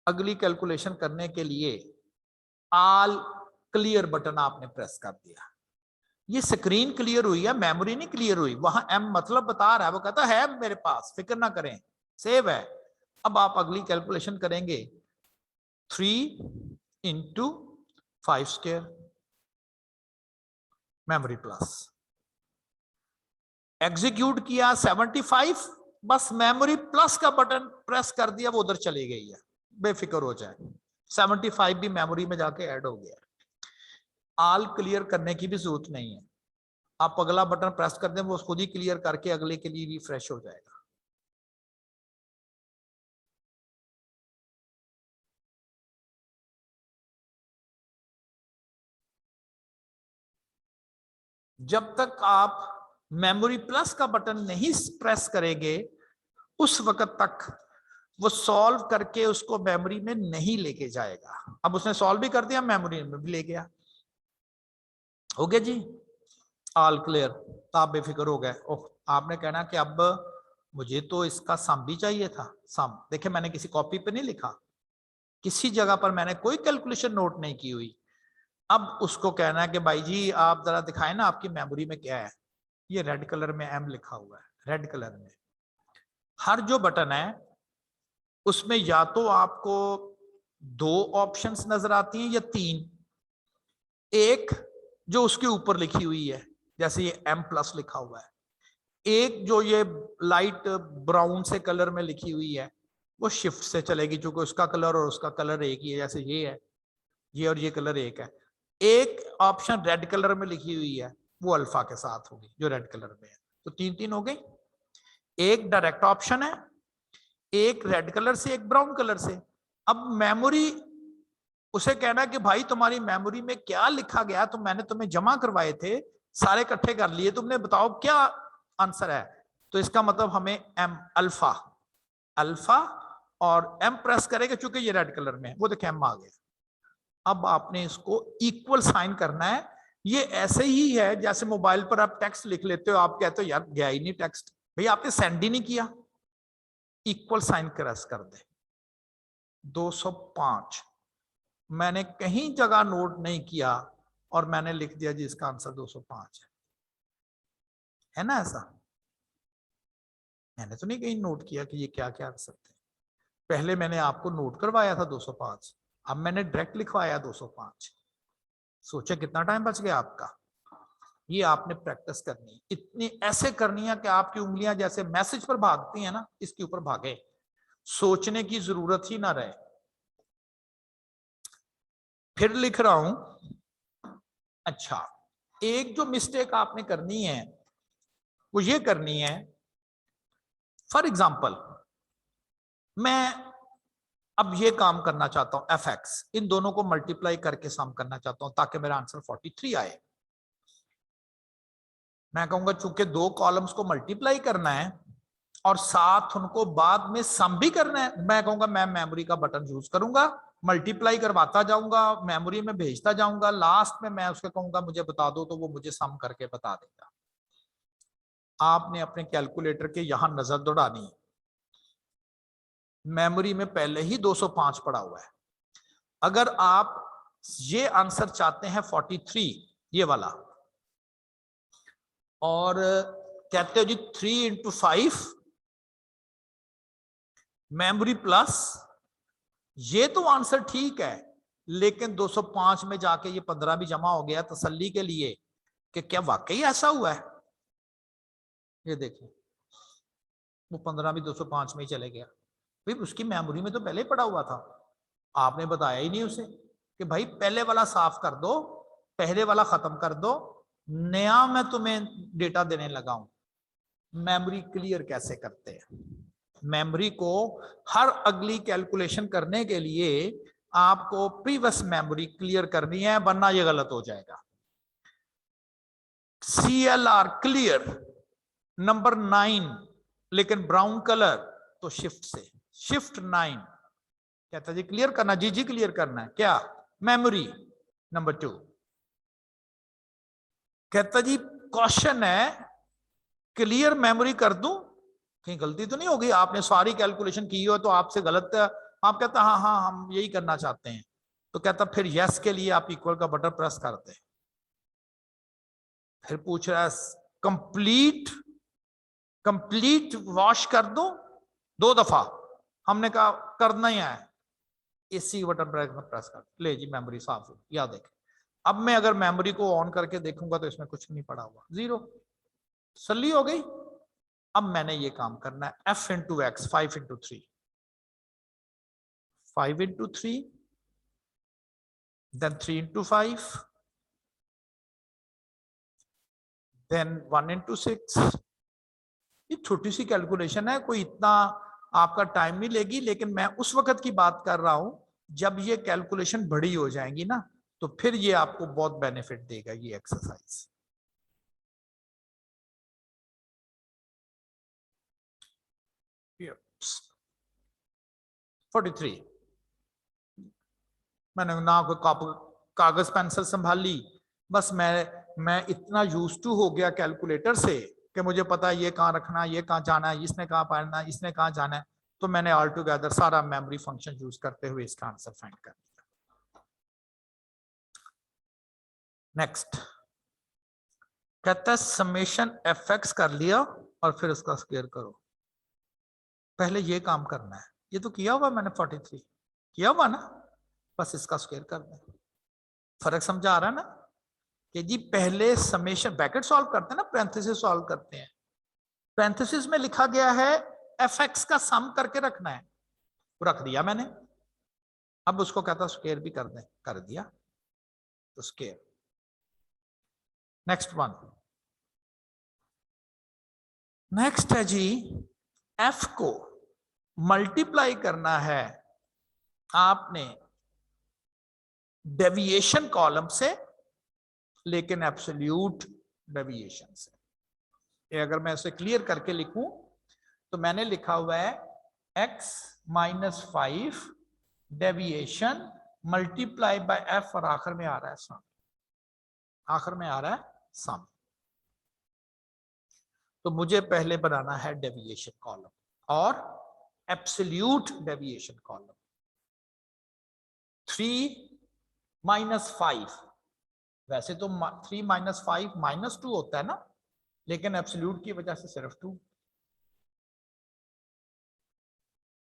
अगली कैलकुलेशन करने के लिए ऑल क्लियर बटन आपने प्रेस कर दिया। ये स्क्रीन क्लियर हुई है, मेमोरी नहीं क्लियर हुई। वहां एम मतलब बता रहा है, वो कहता है मेरे पास, फिक्र ना करें, सेव है। अब आप अगली कैलकुलेशन करेंगे 3 × 5 स्क्वायर मेमोरी प्लस। एग्जीक्यूट किया 75, बस मेमोरी प्लस का बटन प्रेस कर दिया, वो उधर चली गई है, बेफिक्र हो जाए। 75 भी मेमोरी में जाके ऐड हो गया। ऑल क्लियर करने की भी जरूरत नहीं है, आप अगला बटन प्रेस कर दें, वो खुद ही क्लियर करके अगले के लिए रिफ्रेश हो जाएगा। जब तक आप मेमोरी प्लस का बटन नहीं प्रेस करेंगे उस वक्त तक वो सॉल्व करके उसको मेमोरी में नहीं लेके जाएगा। अब उसने सॉल्व भी कर दिया, मेमोरी में भी ले गया। हो गया जी, ऑल क्लियर। तो आप बेफिक्र हो गए। ओह, आपने कहना कि अब मुझे तो इसका सम भी चाहिए था। सम देखिए, मैंने किसी कॉपी पे नहीं लिखा, किसी जगह पर मैंने कोई कैलकुलेशन नोट नहीं की हुई। अब उसको कहना है कि भाई जी आप जरा दिखाएं ना आपकी मेमोरी में क्या है। ये रेड कलर में एम लिखा हुआ है, रेड कलर में। हर जो बटन है उसमें या तो आपको 2 ऑप्शंस नजर आती हैं या 3। एक जो उसके ऊपर लिखी हुई है, जैसे ये M+ लिखा हुआ है। एक जो ये लाइट ब्राउन से कलर में लिखी हुई है वो शिफ्ट से चलेगी, क्योंकि उसका कलर और उसका कलर एक ही है। जैसे ये है, ये और ये कलर एक है। एक ऑप्शन रेड कलर में लिखी हुई है, वो अल्फा के साथ होगी जो रेड कलर में है। तो 3 हो गई। एक डायरेक्ट ऑप्शन है, एक रेड कलर से, एक ब्राउन कलर से। अब मेमोरी उसे कहना कि भाई तुम्हारी मेमोरी में क्या लिखा गया, तो मैंने तुम्हें जमा करवाए थे, सारे इकट्ठे कर लिए, तुमने बताओ क्या आंसर है। तो इसका मतलब हमें एम अल्फा और एम प्रेस करेगा, चूंकि ये रेड कलर में है। वो देखिए एम आ गया। अब आपने इसको इक्वल साइन करना है। ये ऐसे ही है जैसे मोबाइल पर आप टेक्स्ट लिख लेते हो, आप कहते हो यार गया ही नहीं टेक्स्ट, भाई आपने सेंड ही नहीं किया। इक्वल साइन प्रेस कर दे। 205 मैंने कहीं जगह नोट नहीं किया और मैंने लिख दिया जी इसका आंसर 205 है ना। ऐसा मैंने तो नहीं कहीं नोट किया कि ये क्या क्या आंसर थे। पहले मैंने आपको नोट करवाया था 205, अब मैंने डायरेक्ट लिखवाया 205। सोचे कितना टाइम बच गया आपका। ये आपने प्रैक्टिस करनी है, इतनी ऐसे करनी है कि आपकी उंगलियां जैसे मैसेज पर भागती हैं ना, इसके ऊपर भागे, सोचने की जरूरत ही ना रहे। फिर लिख रहा हूं। अच्छा, एक जो मिस्टेक आपने करनी है वो ये करनी है, फॉर एग्जाम्पल मैं अब ये काम करना चाहता हूं, fx इन दोनों को मल्टीप्लाई करके सम करना चाहता हूं ताकि मेरा आंसर 43 आए। मैं कहूंगा चूंकि 2 कॉलम्स को मल्टीप्लाई करना है और साथ उनको बाद में सम भी करना है, मैं कहूंगा मैं मेमोरी का बटन यूज करूंगा, मल्टीप्लाई करवाता जाऊंगा, मेमोरी में भेजता जाऊंगा, लास्ट में मैं उसको कहूंगा मुझे बता दो, तो वो मुझे सम करके बता देगा। आपने अपने कैलकुलेटर के यहां नजर दौड़ानी है। मेमोरी में पहले ही 205 पड़ा हुआ है। अगर आप ये आंसर चाहते हैं 43 ये वाला, और कहते हो जी 3 × 5 मेमोरी प्लस, ये तो आंसर ठीक है, लेकिन 205 में जाके ये 15 भी जमा हो गया तसल्ली के लिए कि क्या वाकई ऐसा हुआ है। ये देखिए वो 15 भी 205 में ही चले गया। भाई उसकी मेमोरी में तो पहले ही पड़ा हुआ था, आपने बताया ही नहीं उसे कि भाई पहले वाला साफ कर दो, पहले वाला खत्म कर दो, नया मैं तुम्हें डेटा देने लगा हूं। मेमोरी क्लियर कैसे करते हैं? मेमोरी को हर अगली कैलकुलेशन करने के लिए आपको प्रीवियस मेमोरी क्लियर करनी है, वरना ये गलत हो जाएगा। CLR क्लियर नंबर 9, लेकिन ब्राउन कलर, तो शिफ्ट से शिफ्ट 9 कहता जी क्लियर करना, जी क्लियर करना है क्या मेमोरी नंबर 2। कहता जी क्वेश्चन है क्लियर मेमोरी कर दूं, कहीं गलती तो नहीं होगी, आपने सारी कैलकुलेशन की हो तो आपसे गलत है। आप कहता हाँ हाँ हम यही करना चाहते हैं, तो कहता फिर यस के लिए आप इक्वल का बटन प्रेस कर दें। फिर पूछ रहा है कंप्लीट वॉश कर दूं 2 दफा, हमने कहा करना ही है, इसी बटन प्रेस कर ले जी मेमोरी साफ हो। याद देखें, अब मैं अगर मेमोरी को ऑन करके देखूंगा तो इसमें कुछ नहीं पड़ा हुआ, 0 सली हो गई। अब मैंने ये काम करना है f × x 5 × 3 5 × 3 then 3 × 5 then 1 into 6। ये छोटी सी कैलकुलेशन है, कोई इतना आपका टाइम नहीं लेगी, लेकिन मैं उस वक्त की बात कर रहा हूं जब ये कैलकुलेशन बड़ी हो जाएंगी ना, तो फिर ये आपको बहुत बेनिफिट देगा ये एक्सरसाइज। फोर्टी 43। मैंने ना कोई कागज पेंसिल संभाल ली, बस मैं इतना यूज टू हो गया कैलकुलेटर से कि मुझे पता है ये कहाँ रखना है, ये कहाँ जाना है, इसने कहाँ पढ़ना है, इसने कहाँ जाना है, तो मैंने ऑल टुगेदर सारा मेमोरी फंक्शन यूज करते हुए इसका आंसर फाइंड कर दिया। नेक्स्ट कहता है समेशन एफ एक्स कर लिया और फिर उसका स्क्वायर करो। पहले ये काम करना है, ये तो किया हुआ मैंने 43 किया हुआ ना, बस इसका स्क्वायर करना है। फर्क समझा आ रहा है ना कि जी पहले समेशन ब्रैकेट सॉल्व करते हैं ना, पैरेंथेसिस सॉल्व करते हैं, पैरेंथेसिस में लिखा गया है एफ एक्स का सम करके रखना है, वो रख दिया मैंने। अब उसको कहता स्क्वायर भी कर दें, कर दिया तो स्क्वायर। नेक्स्ट वन, नेक्स्ट है जी एफ को मल्टीप्लाई करना है आपने डेविएशन कॉलम से, लेकिन एब्सोल्यूट डेविएशन से। ये अगर मैं इसे क्लियर करके लिखूं तो मैंने लिखा हुआ है x minus 5 deviation multiply by F, और आखिर में आ रहा है सम, आखिर में आ रहा है सम। तो मुझे पहले बनाना है डेविएशन कॉलम और एब्सोल्यूट डेविएशन कॉलम। 3 माइनस 5, वैसे तो 3 माइनस 5 माइनस 2 होता है ना, लेकिन एब्सोल्यूट की वजह से सिर्फ 2।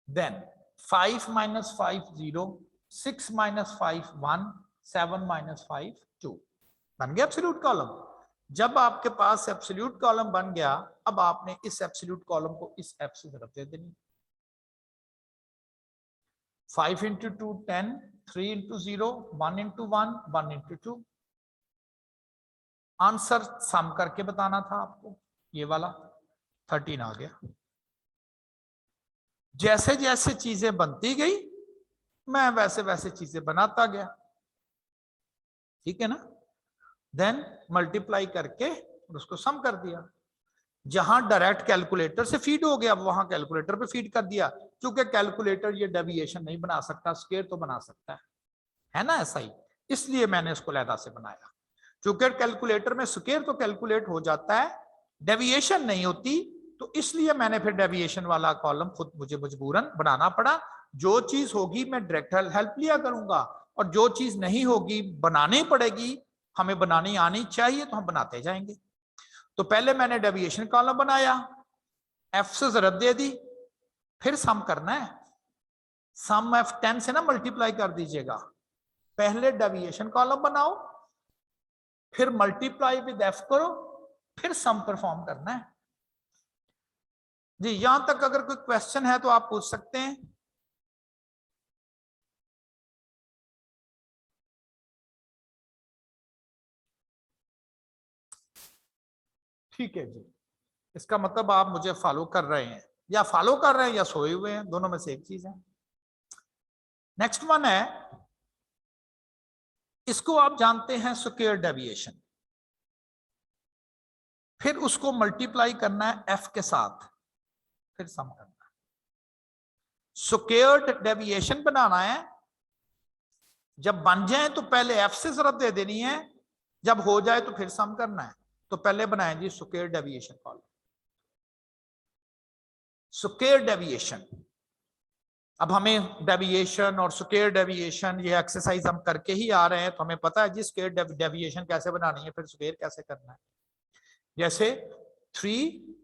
देन 5 माइनस 5 0, 6 माइनस 5 1, 7 माइनस 5 2, बन गया एब्सोल्यूट कॉलम। जब आपके पास एब्सोल्यूट कॉलम बन गया, अब आपने इस एब्सोल्यूट कॉलम को इस एफ से तरफ दे देनी। 5 into 2 10, 3 into 0 1 into 1 1 into 2। Answer some करके बताना था आपको, ये वाला 13 आ गया। जैसे जैसे चीजें बनती गई मैं वैसे वैसे चीजें बनाता गया, ठीक है ना। देन मल्टीप्लाई करके उसको सम कर दिया। जहां डायरेक्ट कैलकुलेटर से फीड हो गया वहां कैलकुलेटर पे फीड कर दिया, क्योंकि कैलकुलेटर ये डेविएशन नहीं बना सकता, स्क्वायर तो बना सकता है ना, ऐसा ही, इसलिए मैंने इसको अलहदा से बनाया। क्योंकि कैलकुलेटर में स्क्वायर तो कैलकुलेट हो जाता है, डेविएशन नहीं होती, तो इसलिए मैंने फिर डेविएशन वाला कॉलम खुद मुझे मजबूरन बनाना पड़ा। जो चीज होगी मैं डायरेक्ट हेल्प लिया करूंगा, और जो चीज नहीं होगी बनानी पड़ेगी, हमें बनानी आनी चाहिए तो हम बनाते जाएंगे। तो पहले मैंने डेविएशन कॉलम बनाया, एफ से जरूरत दे दी, फिर सम करना है। सम एफ 10 से ना मल्टीप्लाई कर दीजिएगा, पहले डेविएशन कॉलम बनाओ, फिर मल्टीप्लाई विद एफ करो, फिर सम परफॉर्म करना है जी। यहां तक अगर कोई क्वेश्चन है तो आप पूछ सकते हैं। ठीक है जी, इसका मतलब आप मुझे फॉलो कर रहे हैं, या फॉलो कर रहे हैं या सोए हुए हैं, दोनों में से एक चीज है। नेक्स्ट वन है, इसको आप जानते हैं स्क्वायर डेविएशन, फिर उसको मल्टीप्लाई करना है एफ के साथ, फिर सम करना है। स्क्वायर्ड डेविएशन बनाना है, जब बन जाए तो पहले एफ से जरूरत दे देनी है, जब हो जाए तो फिर सम करना है। तो पहले बनाएं जी square deviation column, square deviation. अब हमें डेविएशन और स्क्वायर डेविएशन ये एक्सरसाइज हम करके ही आ रहे हैं, तो हमें पता है जी स्क्वायर डेविएशन कैसे बनानी है, फिर स्क्वायर कैसे करना है। जैसे 3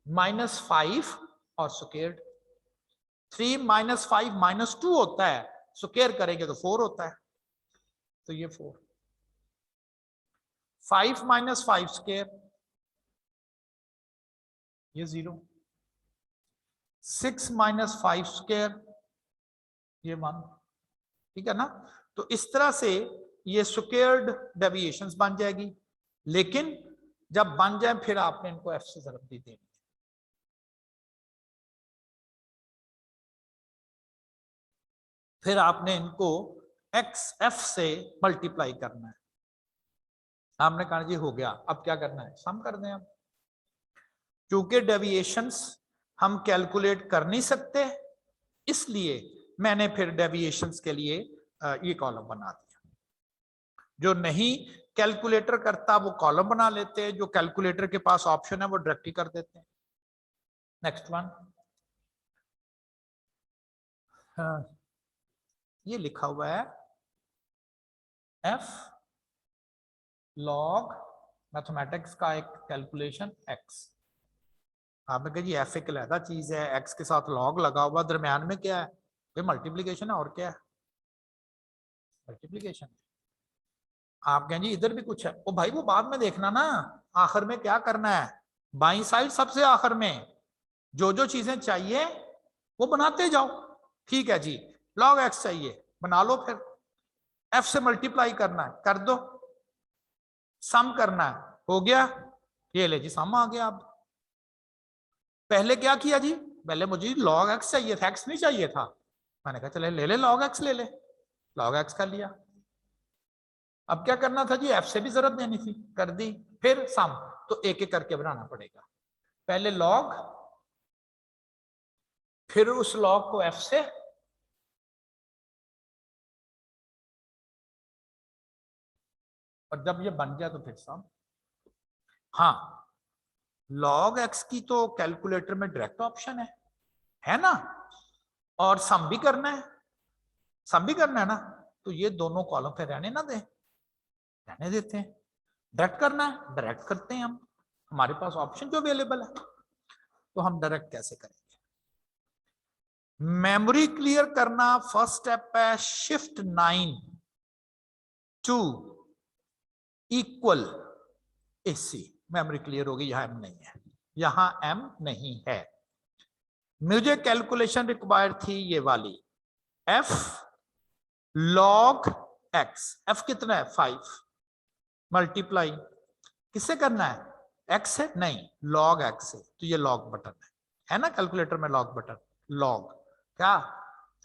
माइनस 5 और स्क्वायर, 3 माइनस 5 माइनस 2 होता है, स्क्वायर करेंगे तो 4 होता है, तो ये 4। 5 माइनस 5 स्क्वायर, ये 0। 6 माइनस 5 स्क्वायर, ये 1, ठीक है ना। तो इस तरह से ये स्क्वायर्ड डेविएशंस बन जाएगी। लेकिन जब बन जाए फिर आपने इनको एफ से ज़रब दी देनी है। फिर आपने इनको एक्स एफ से मल्टीप्लाई करना है। आपने कहा जी हो गया, अब क्या करना है, सम कर दें। अब क्योंकि डेविएशंस हम कैलकुलेट कर नहीं सकते, इसलिए मैंने फिर डेविएशंस के लिए ये कॉलम बना दिया। जो नहीं कैलकुलेटर करता वो कॉलम बना लेते हैं, जो कैलकुलेटर के पास ऑप्शन है वो डायरेक्ट ही कर देते हैं। नेक्स्ट वन, ये लिखा हुआ है एफ लॉग मैथमेटिक्स का एक कैलकुलेशन एक्स। आपने कहा जी एफ एक अलहदा चीज है, एक्स के साथ लॉग लगा हुआ, दरम्यान में क्या है, ये मल्टीप्लीकेशन है और क्या है, मल्टीप्लीकेशन। आप कहें जी इधर भी कुछ है, ओ भाई वो बाद में देखना ना, आखिर में क्या करना है, बाई साइड सबसे आखिर में जो जो चीजें चाहिए वो बनाते जाओ। ठीक है जी, लॉग एक्स चाहिए, बना लो, फिर एफ से मल्टीप्लाई करना है, कर दो, सम करना है, हो गया, ये ले जी सम आ गया। अब पहले क्या किया जी, पहले मुझे लॉग एक्स चाहिए था, एक्स नहीं चाहिए था, मैंने कहा चले ले ले लॉग एक्स, ले ले लॉग एक्स कर लिया। अब क्या करना था जी, एफ से भी जरूरत देनी थी, कर दी, फिर सम, तो एक एक करके बनाना पड़ेगा, पहले लॉग, फिर उस लॉग को एफ से, और जब ये बन गया तो फिर सम। हाँ, लॉग एक्स की तो कैलकुलेटर में डायरेक्ट ऑप्शन है ना, और सम भी करना है, सम भी करना है ना, तो ये दोनों कॉलम पे रहने ना दे, रहने देते हैं, डायरेक्ट करना है डायरेक्ट करते हैं हम, हमारे पास ऑप्शन जो अवेलेबल है, तो हम डायरेक्ट कैसे करेंगे। मेमोरी क्लियर करना फर्स्ट स्टेप है, shift 9 to equal AC, memory clear होगी, यहां M नहीं है, यहां M नहीं है। मुझे कैलकुलेशन रिक्वायर्ड थी ये वाली, F log X, F कितना है 5, मल्टीप्लाई किससे करना है, X है नहीं, log X है, तो ये log बटन है ना कैलकुलेटर में, log बटन, log क्या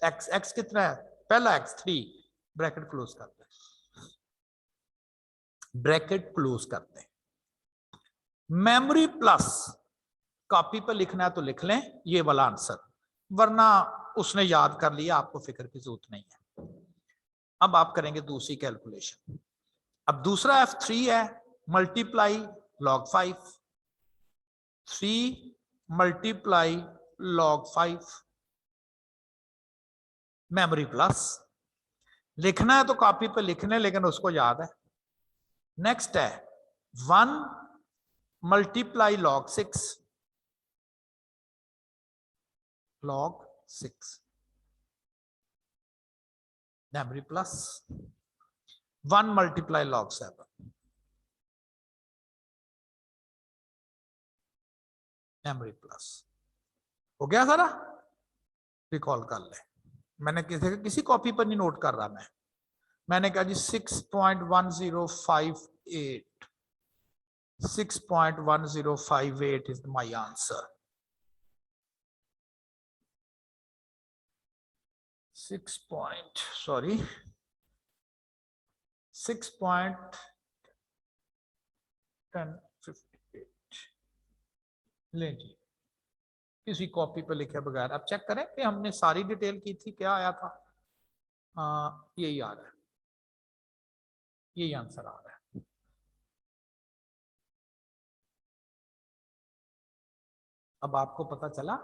X, X कितना है, पहला X 3, ब्रैकेट क्लोज करते हैं, ब्रैकेट क्लोज करते हैं। मेमोरी प्लस कॉपी पर लिखना है तो लिख लें ये वाला आंसर, वरना उसने याद कर लिया, आपको फिक्र की जरूरत नहीं है। अब आप करेंगे दूसरी कैलकुलेशन। अब दूसरा F3 है, multiply log 5, 3 multiply log 5, memory plus लिखना है तो कॉपी पर लिखने, लेकिन उसको याद है। नेक्स्ट है 1 multiply log 6, log 6, memory plus 1 multiply log 7, memory plus. हो गया सारा, रिकॉल कर ले। मैंने किसी कॉपी पर नहीं नोट कर रहा, मैंने कहा जी 6.1058, 6.1058 is my answer. 6.1058 ले जी, किसी कॉपी पे लिखे बगैर। अब चेक करें कि हमने सारी डिटेल की थी, क्या आया था, यही आ रहा है, यही आंसर आ रहा है। अब आपको पता चला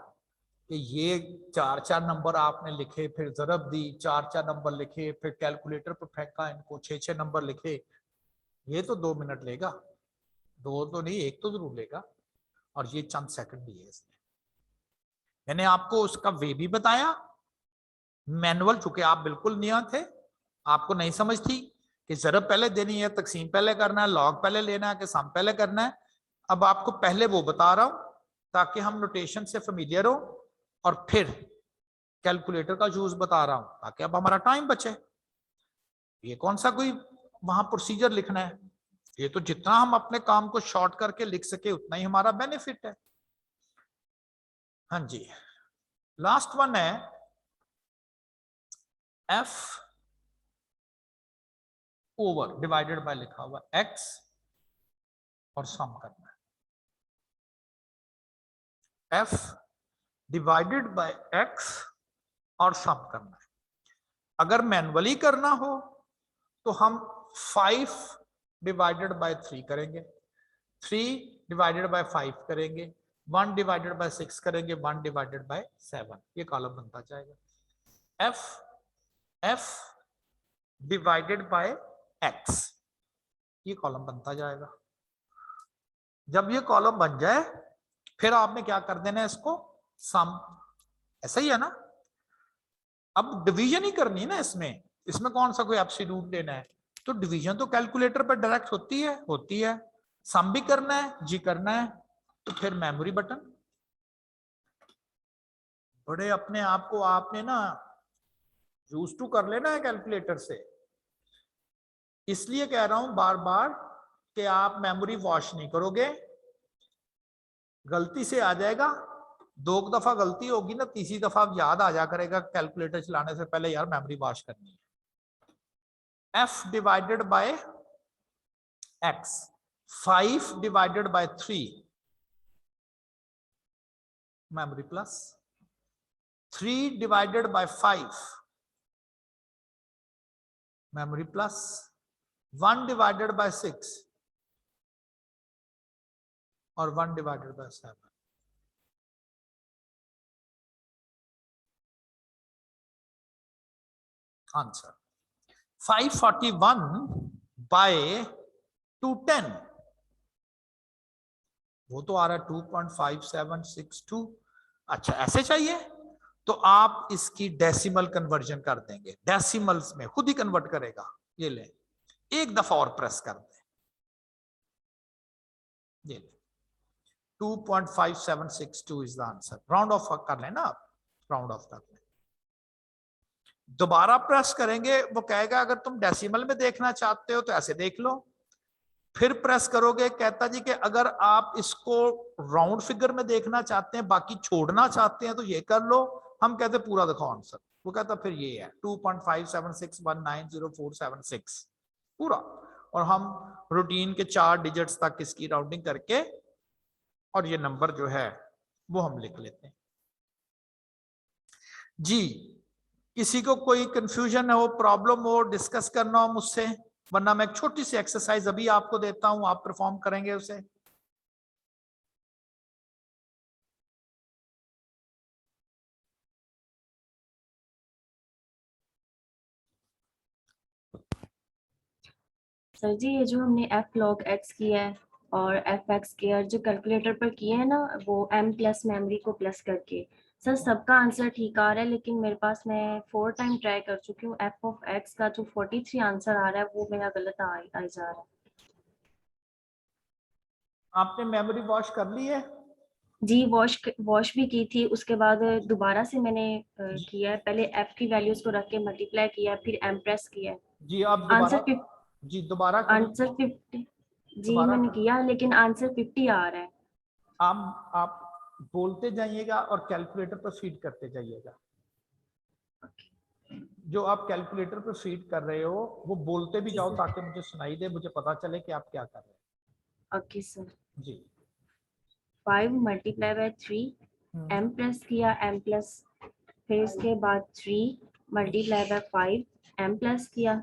कि ये 4 नंबर आपने लिखे, फिर जरब दी, 4 नंबर लिखे, फिर कैलकुलेटर पर फेंका इनको, 6 नंबर लिखे, ये तो 2 मिनट लेगा, 2 तो नहीं, 1 तो जरूर लेगा, और ये चंद सेकंड लिए इसने। मैंने आपको उसका वे भी बताया, मैनुअल, चूंकि आप बिल्कुल नया थे, आपको नहीं समझ थी कि जरब पहले देनी है, तकसीम पहले करना है, लॉग पहले लेना है कि सम पहले करना है। अब आपको पहले वो बता रहा हूं ताकि हम नोटेशन से फेमिलियर हो, और फिर कैलकुलेटर का यूज बता रहा हूं ताकि अब हमारा टाइम बचे। ये कौन सा कोई वहां प्रोसीजर लिखना है, ये तो जितना हम अपने काम को शॉर्ट करके लिख सके उतना ही हमारा बेनिफिट है। हाँ जी, लास्ट वन है f ओवर डिवाइडेड बाय लिखा हुआ x और सम करना है, f डिवाइडेड बाय x और सम करना है। अगर मैनुअली करना हो तो हम 5 डिवाइडेड बाय 3 करेंगे, 3 डिवाइडेड बाय 5 करेंगे, 1 डिवाइडेड बाय 6 करेंगे, 1 डिवाइडेड बाय 7, ये कॉलम बनता जाएगा। f डिवाइडेड बाय x, ये कॉलम बनता जाएगा। जब ये कॉलम बन जाए फिर आपने क्या कर देना है, इसको सम, ऐसा ही है ना। अब डिवीजन ही करनी है ना इसमें कौन सा कोई एब्सोल्यूट लेना है, तो डिवीजन तो कैलकुलेटर पर डायरेक्ट होती है। सम भी करना है, जी करना है, तो फिर मेमोरी बटन। बड़े अपने आप को आपने ना यूज टू कर लेना है कैलकुलेटर से, इसलिए कह रहा हूं बार बार कि आप मेमोरी वॉश नहीं करोगे, गलती से आ जाएगा। 2 दफा गलती होगी ना, तीसरी दफा याद आ जा करेगा कैलकुलेटर चलाने से पहले, यार मेमोरी वॉश करनी है। f divided by x, 5 divided by 3 memory plus, 3 divided by 5 memory plus, 1 divided by 6 और 1 डिवाइडेड बाय 7। आंसर 541 बाय 210, वो तो आ रहा है 2.5762। अच्छा ऐसे चाहिए तो आप इसकी डेसिमल कन्वर्जन कर देंगे, डेसिमल्स में खुद ही कन्वर्ट करेगा। ये ले, एक दफा और प्रेस कर दें, ये ले 2.5762 is the answer. Round of कर लेना आप, राउंड ऑफ कर लें। दोबारा प्रेस करेंगे, वो कहेगा अगर तुम डेसिमल में देखना चाहते हो तो ऐसे देख लो। फिर प्रेस करोगे, कहता जी कि अगर आप इसको राउंड फिगर में देखना चाहते हैं, बाकी छोड़ना चाहते हैं तो ये कर लो। हम कहते पूरा दिखाओ आंसर, वो कहता फिर ये है 2.5761904776 पूरा। और हम रूटीन के 4 डिजिट्स तक इसकी राउंडिंग करके और ये नंबर जो है वो हम लिख लेते हैं जी। किसी को कोई कंफ्यूजन हो, प्रॉब्लम हो, डिस्कस करना हो मुझसे, वरना मैं एक छोटी सी एक्सरसाइज अभी आपको देता हूं, आप परफॉर्म करेंगे उसे। सर जी ये जो हमने f log x किया है और f x किया जो कैलकुलेटर पर किए हैं ना, वो m प्लस मेमोरी को प्लस करके, सर सबका आंसर ठीक आ रहा है, लेकिन मेरे पास मैं 4 टाइम ट्राई कर चुकी हूँ, f of x का जो 43 आंसर आ रहा है वो मेरा गलत आ जा रहा है। आपने मेमोरी वॉश कर ली है? जी वॉश भी की थी, उसके बाद दोबारा से मैंने किया है। पहले f की वैल्यूज को रख के मल्टीप्लाई किया, फिर m प्रेस किया। जी आप दोबारा, जी दोबारा आंसर 50 जी मैंने किया, लेकिन आंसर 50 आ रहा है। आप बोलते जाइएगा और कैलकुलेटर पर फीड करते जाइएगा। जो आप कैलकुलेटर पर फीड कर रहे हो वो बोलते भी जाओ ताकि मुझे सुनाई दे, मुझे पता चले कि आप क्या कर रहे हैं। Okay sir. जी 5 मल्टीप्लाई बाय 3, m प्रेस किया, m प्लस, फिर इसके बाद 3 मल्टीप्लाई बाय 5, m प्लस किया,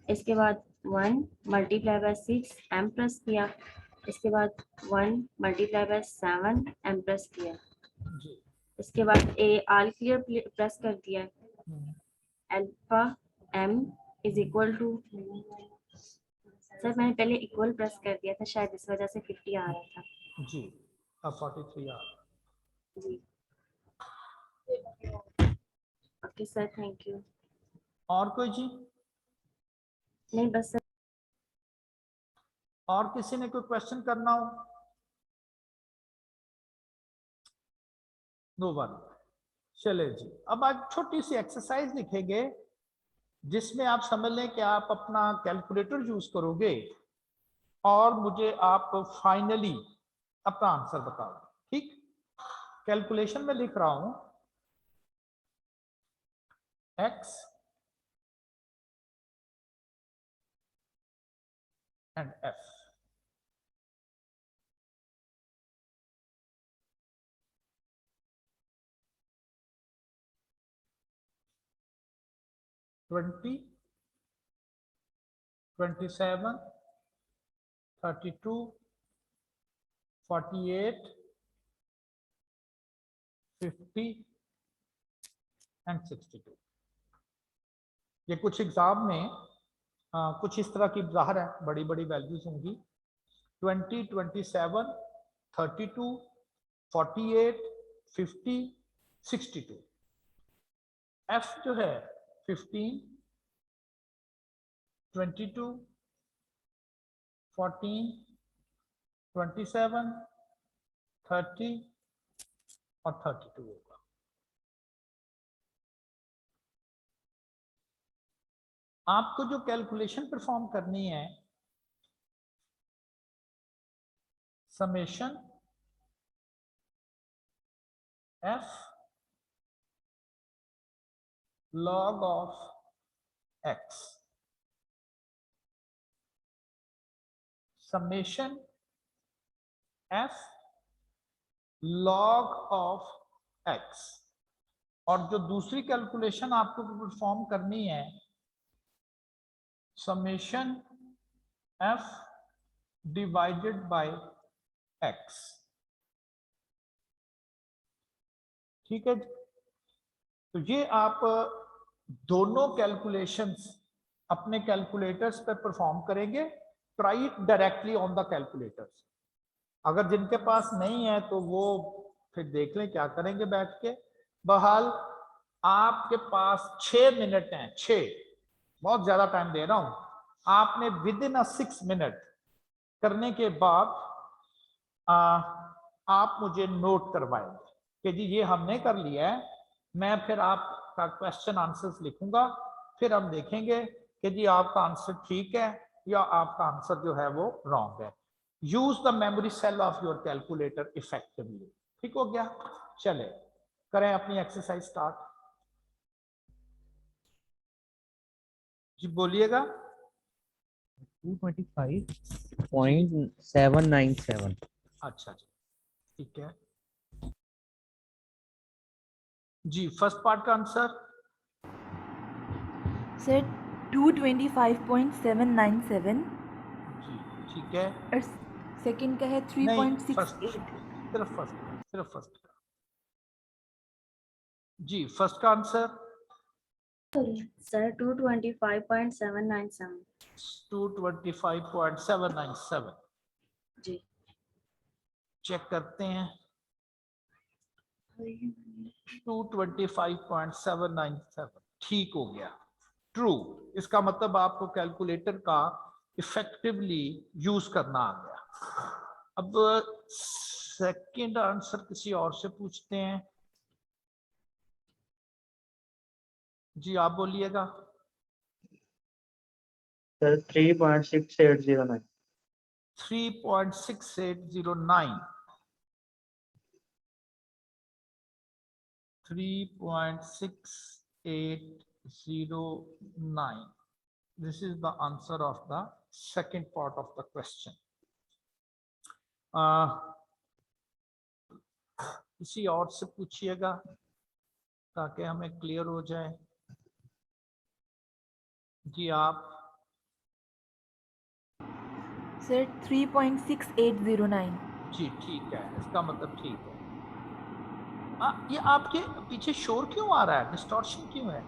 इसके बाद 1 मल्टीप्लाई बाय 6, m प्लस किया, इसके बाद 1 मल्टीप्लाई बाय 7, m प्लस किया, जी इसके बाद ए ऑल क्लियर प्रेस कर दिया, alpha m is equal to, sir मैंने पहले इक्वल प्रेस कर दिया था, शायद इस वजह से 50 आ रहा था। जी अब 43 आ जी ओके सर, थैंक यू। और कोई जी? नहीं बस सर। और किसी ने कोई क्वेश्चन करना हो? No one. चले जी, अब आज छोटी सी एक्सरसाइज लिखेंगे जिसमें आप समझ लें कि आप अपना कैलकुलेटर यूज करोगे और मुझे आप फाइनली अपना आंसर बताओ। ठीक, कैलकुलेशन में लिख रहा हूं x and f। Twenty 27 32 48 50 and 62। ये कुछ एग्जाम में कुछ इस तरह की ज़ाहिर है बड़ी बड़ी वैल्यूज होंगी। 20 27 32 48 50 62। f जो है 15 22 14 27 30 और 32 होगा। आपको जो कैलकुलेशन परफॉर्म करनी है, summation f log of x, summation f log of x, और जो दूसरी कैलकुलेशन आपको परफॉर्म करनी है, summation f divided by x। ठीक है, तो ये आप दोनों कैलकुलेशंस अपने कैलकुलेटर्स पे परफॉर्म करेंगे। Try it directly on the calculators. अगर जिनके पास नहीं है तो वो फिर देख लें क्या करेंगे बैठ के। बहरहाल आपके पास 6 मिनट हैं, 6, बहुत ज्यादा टाइम दे रहा हूं। आपने विद इन 6 मिनट करने के बाद आप मुझे नोट करवाएंगे कि जी ये हमने कर लिया है। मैं फिर आपका क्वेश्चन आंसर्स लिखूंगा, फिर हम देखेंगे कि जी आपका आंसर ठीक है या आपका आंसर जो है वो रॉन्ग है। Use the memory cell of your calculator effectively. ठीक हो गया, चले करें अपनी एक्सरसाइज स्टार्ट। जी बोलिएगा। 225.797। अच्छा जी, ठीक है जी। फर्स्ट पार्ट का आंसर सर 225.797 जी ठीक है। और सेकंड का है नहीं, 3.68। सिर्फ फर्स्ट का जी। फर्स्ट का आंसर सर 225.797। 225.797 जी। चेक करते हैं। 225.797 ठीक हो गया, ट्रू। इसका मतलब आपको कैलकुलेटर का इफेक्टिवली यूज करना आ गया। अब सेकंड आंसर किसी और से पूछते हैं। जी आप बोलिएगा। Sir 3.6809। 3.6809 3.6809। This is the answer of the second part of the question. किसी और से पूछिएगा ताकि हमें क्लियर हो जाए। जी आप। सर 3.6809। जी ठीक है, इसका मतलब ठीक है। ये आपके पीछे शोर क्यों आ रहा है, डिस्टॉर्शन क्यों है?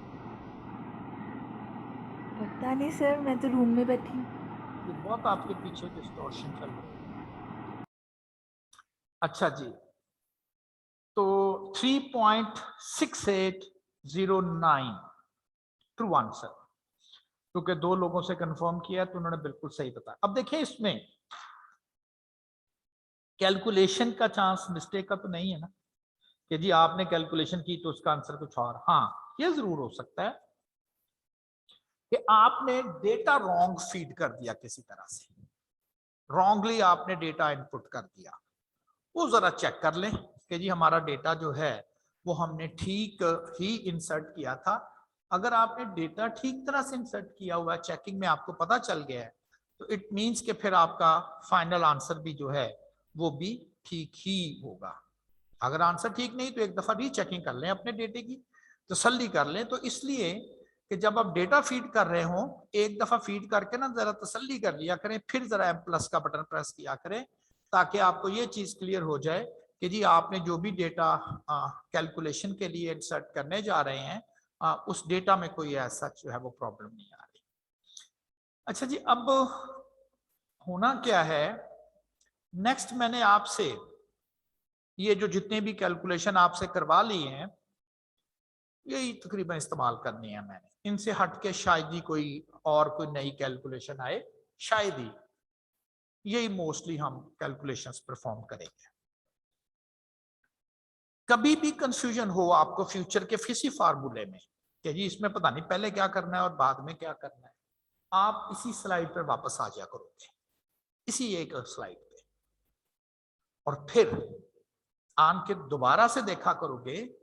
पता नहीं सर, मैं तो रूम में बैठी हूँ। ये बहुत आपके पीछे डिस्टॉर्शन चल रहा है। अच्छा जी, तो 3.6809 ट्रू आंसर, क्योंकि 2 लोगों से कंफर्म किया तो उन्होंने बिल्कुल सही बताया। अब देखिए इसमें कैलकुलेशन का चांस मिस्टेक का तो नहीं है ना कि जी आपने कैलकुलेशन की तो उसका आंसर कुछ और। हाँ, ये जरूर हो सकता है कि आपने डेटा रॉन्ग फीड कर दिया किसी तरह से। रॉन्गली आपने डेटा इनपुट कर दिया, वो जरा चेक कर लें कि जी हमारा डेटा जो है वो हमने ठीक ही इंसर्ट किया था। अगर आपने डेटा ठीक तरह से इंसर्ट किया हुआ है, चेकिंग में आपको पता चल गया है, तो इट मीन्स कि फिर आपका फाइनल आंसर भी जो है वो भी ठीक ही होगा। अगर आंसर ठीक नहीं तो एक दफा रीचेकिंग कर लें, अपने डेटे की तसल्ली कर लें। तो इसलिए कि जब आप डेटा फीड कर रहे हो, एक दफा फीड करके ना जरा तसल्ली कर लिया करें, फिर जरा M+ का बटन प्रेस किया करें, ताकि आपको ये चीज क्लियर हो जाए कि जी आपने जो भी डेटा कैलकुलेशन के लिए इंसर्ट करने जा रहे हैं, उस डेटा में कोई ऐसा जो है वो प्रॉब्लम नहीं आ रही। अच्छा जी, अब होना क्या है, नेक्स्ट मैंने आपसे ये जो जितने भी कैलकुलेशन आपसे करवा लिए हैं, यही तकरीबन इस्तेमाल करनी है मैंने। इनसे हट के शायद ही कोई और कोई नई कैलकुलेशन आए, शायद ही यही मोस्टली हम कैलकुलेशंस परफॉर्म करेंगे। कभी भी कंफ्यूजन हो आपको फ्यूचर के किसी फार्मूले में कि जी इसमें पता नहीं पहले क्या करना है और बाद में क्या करना है, आप इसी स्लाइड पर वापस आ जा करोगे, इसी एक स्लाइड पे, और फिर आन के दोबारा से देखा करोगे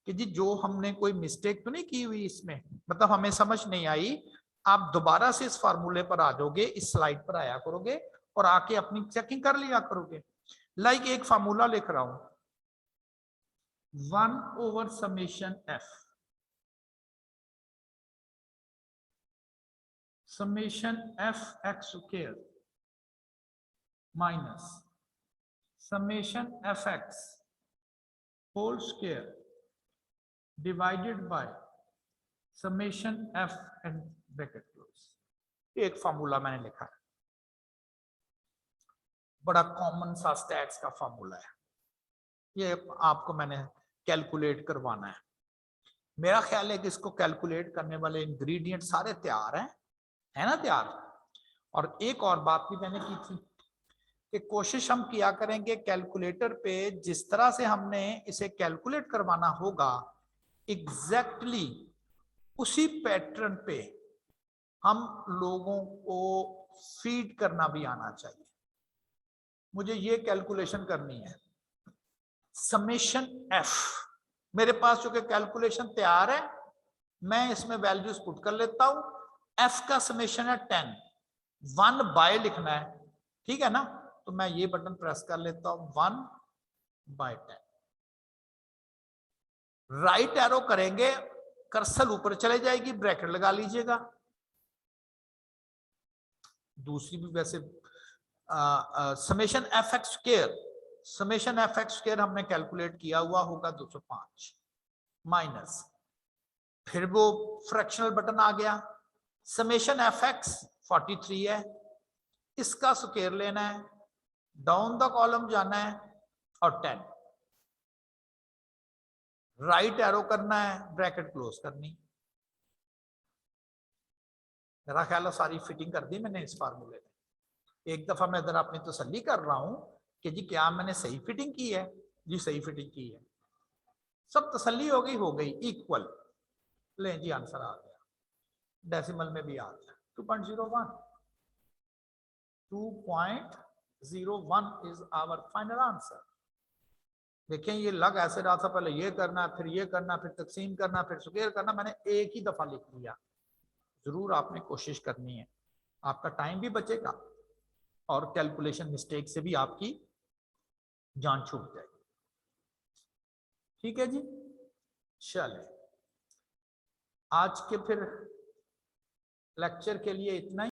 कि जी जो हमने कोई मिस्टेक तो नहीं की हुई इसमें, मतलब हमें समझ नहीं आई। आप दोबारा से इस फार्मूले पर आ जाओगे, इस स्लाइड पर आया करोगे और आके अपनी चेकिंग कर लिया करोगे। लाइक एक फार्मूला लिख रहा हूं, 1/summation f, summation f(x) square minus summation f(x) whole square divided by summation f and bracket close। एक फार्मूला मैंने लिखा है, बड़ा कॉमन सा स्टैट्स का फार्मूला है, ये आपको मैंने कैलकुलेट करवाना है। मेरा ख्याल है कि इसको कैलकुलेट करने वाले इंग्रेडिएंट सारे तैयार हैं, है ना तैयार। और एक और बात भी मैंने की थी कि कोशिश हम किया करेंगे कैलकुलेटर पे जिस तरह से हमने इसे कैलकुलेट करवाना होगा, एग्जैक्टली उसी पैटर्न पे हम लोगों को फीड करना भी आना चाहिए। मुझे ये कैलकुलेशन करनी है, समेशन f, मेरे पास चूंकि कैलकुलेशन तैयार है, मैं इसमें वैल्यूज पुट कर लेता हूं। f का समेशन है 10, 1/, लिखना है, ठीक है ना। तो मैं ये बटन प्रेस कर लेता हूं, 1/10। राइट एरो करेंगे, कर्सर ऊपर चले जाएगी, ब्रैकेट लगा लीजिएगा। दूसरी भी वैसे summation f(x) square, summation f(x) square हमने कैलकुलेट किया हुआ होगा 205 माइनस, फिर वो फ्रैक्शनल बटन आ गया, समेशन f(x) 43 है, इसका स्क्वायर लेना है, डाउन द कॉलम जाना है और 10, राइट एरो करना है, ब्रैकेट क्लोज करनी। मेरा ख्याल है सारी फिटिंग कर दी मैंने इस फार्मूले में। एक दफा मैं इधर अपनी तसल्ली कर रहा हूं कि जी क्या मैंने सही फिटिंग की है, जी सही फिटिंग की है, सब तसल्ली हो गई इक्वल। ले जी आंसर आ गया, डेसिमल में भी आ गया 2.01, 2.01 इज आवर फाइनल आंसर। देखें ये लग ऐसे रहा था, पहले ये करना, फिर ये करना, फिर तकसीम करना, फिर स्क्वायर करना, मैंने एक ही दफा लिख लिया। जरूर आपने कोशिश करनी है, आपका टाइम भी बचेगा और कैलकुलेशन मिस्टेक से भी आपकी जान छूट जाएगी। ठीक है जी, चले आज के फिर लेक्चर के लिए इतना ही।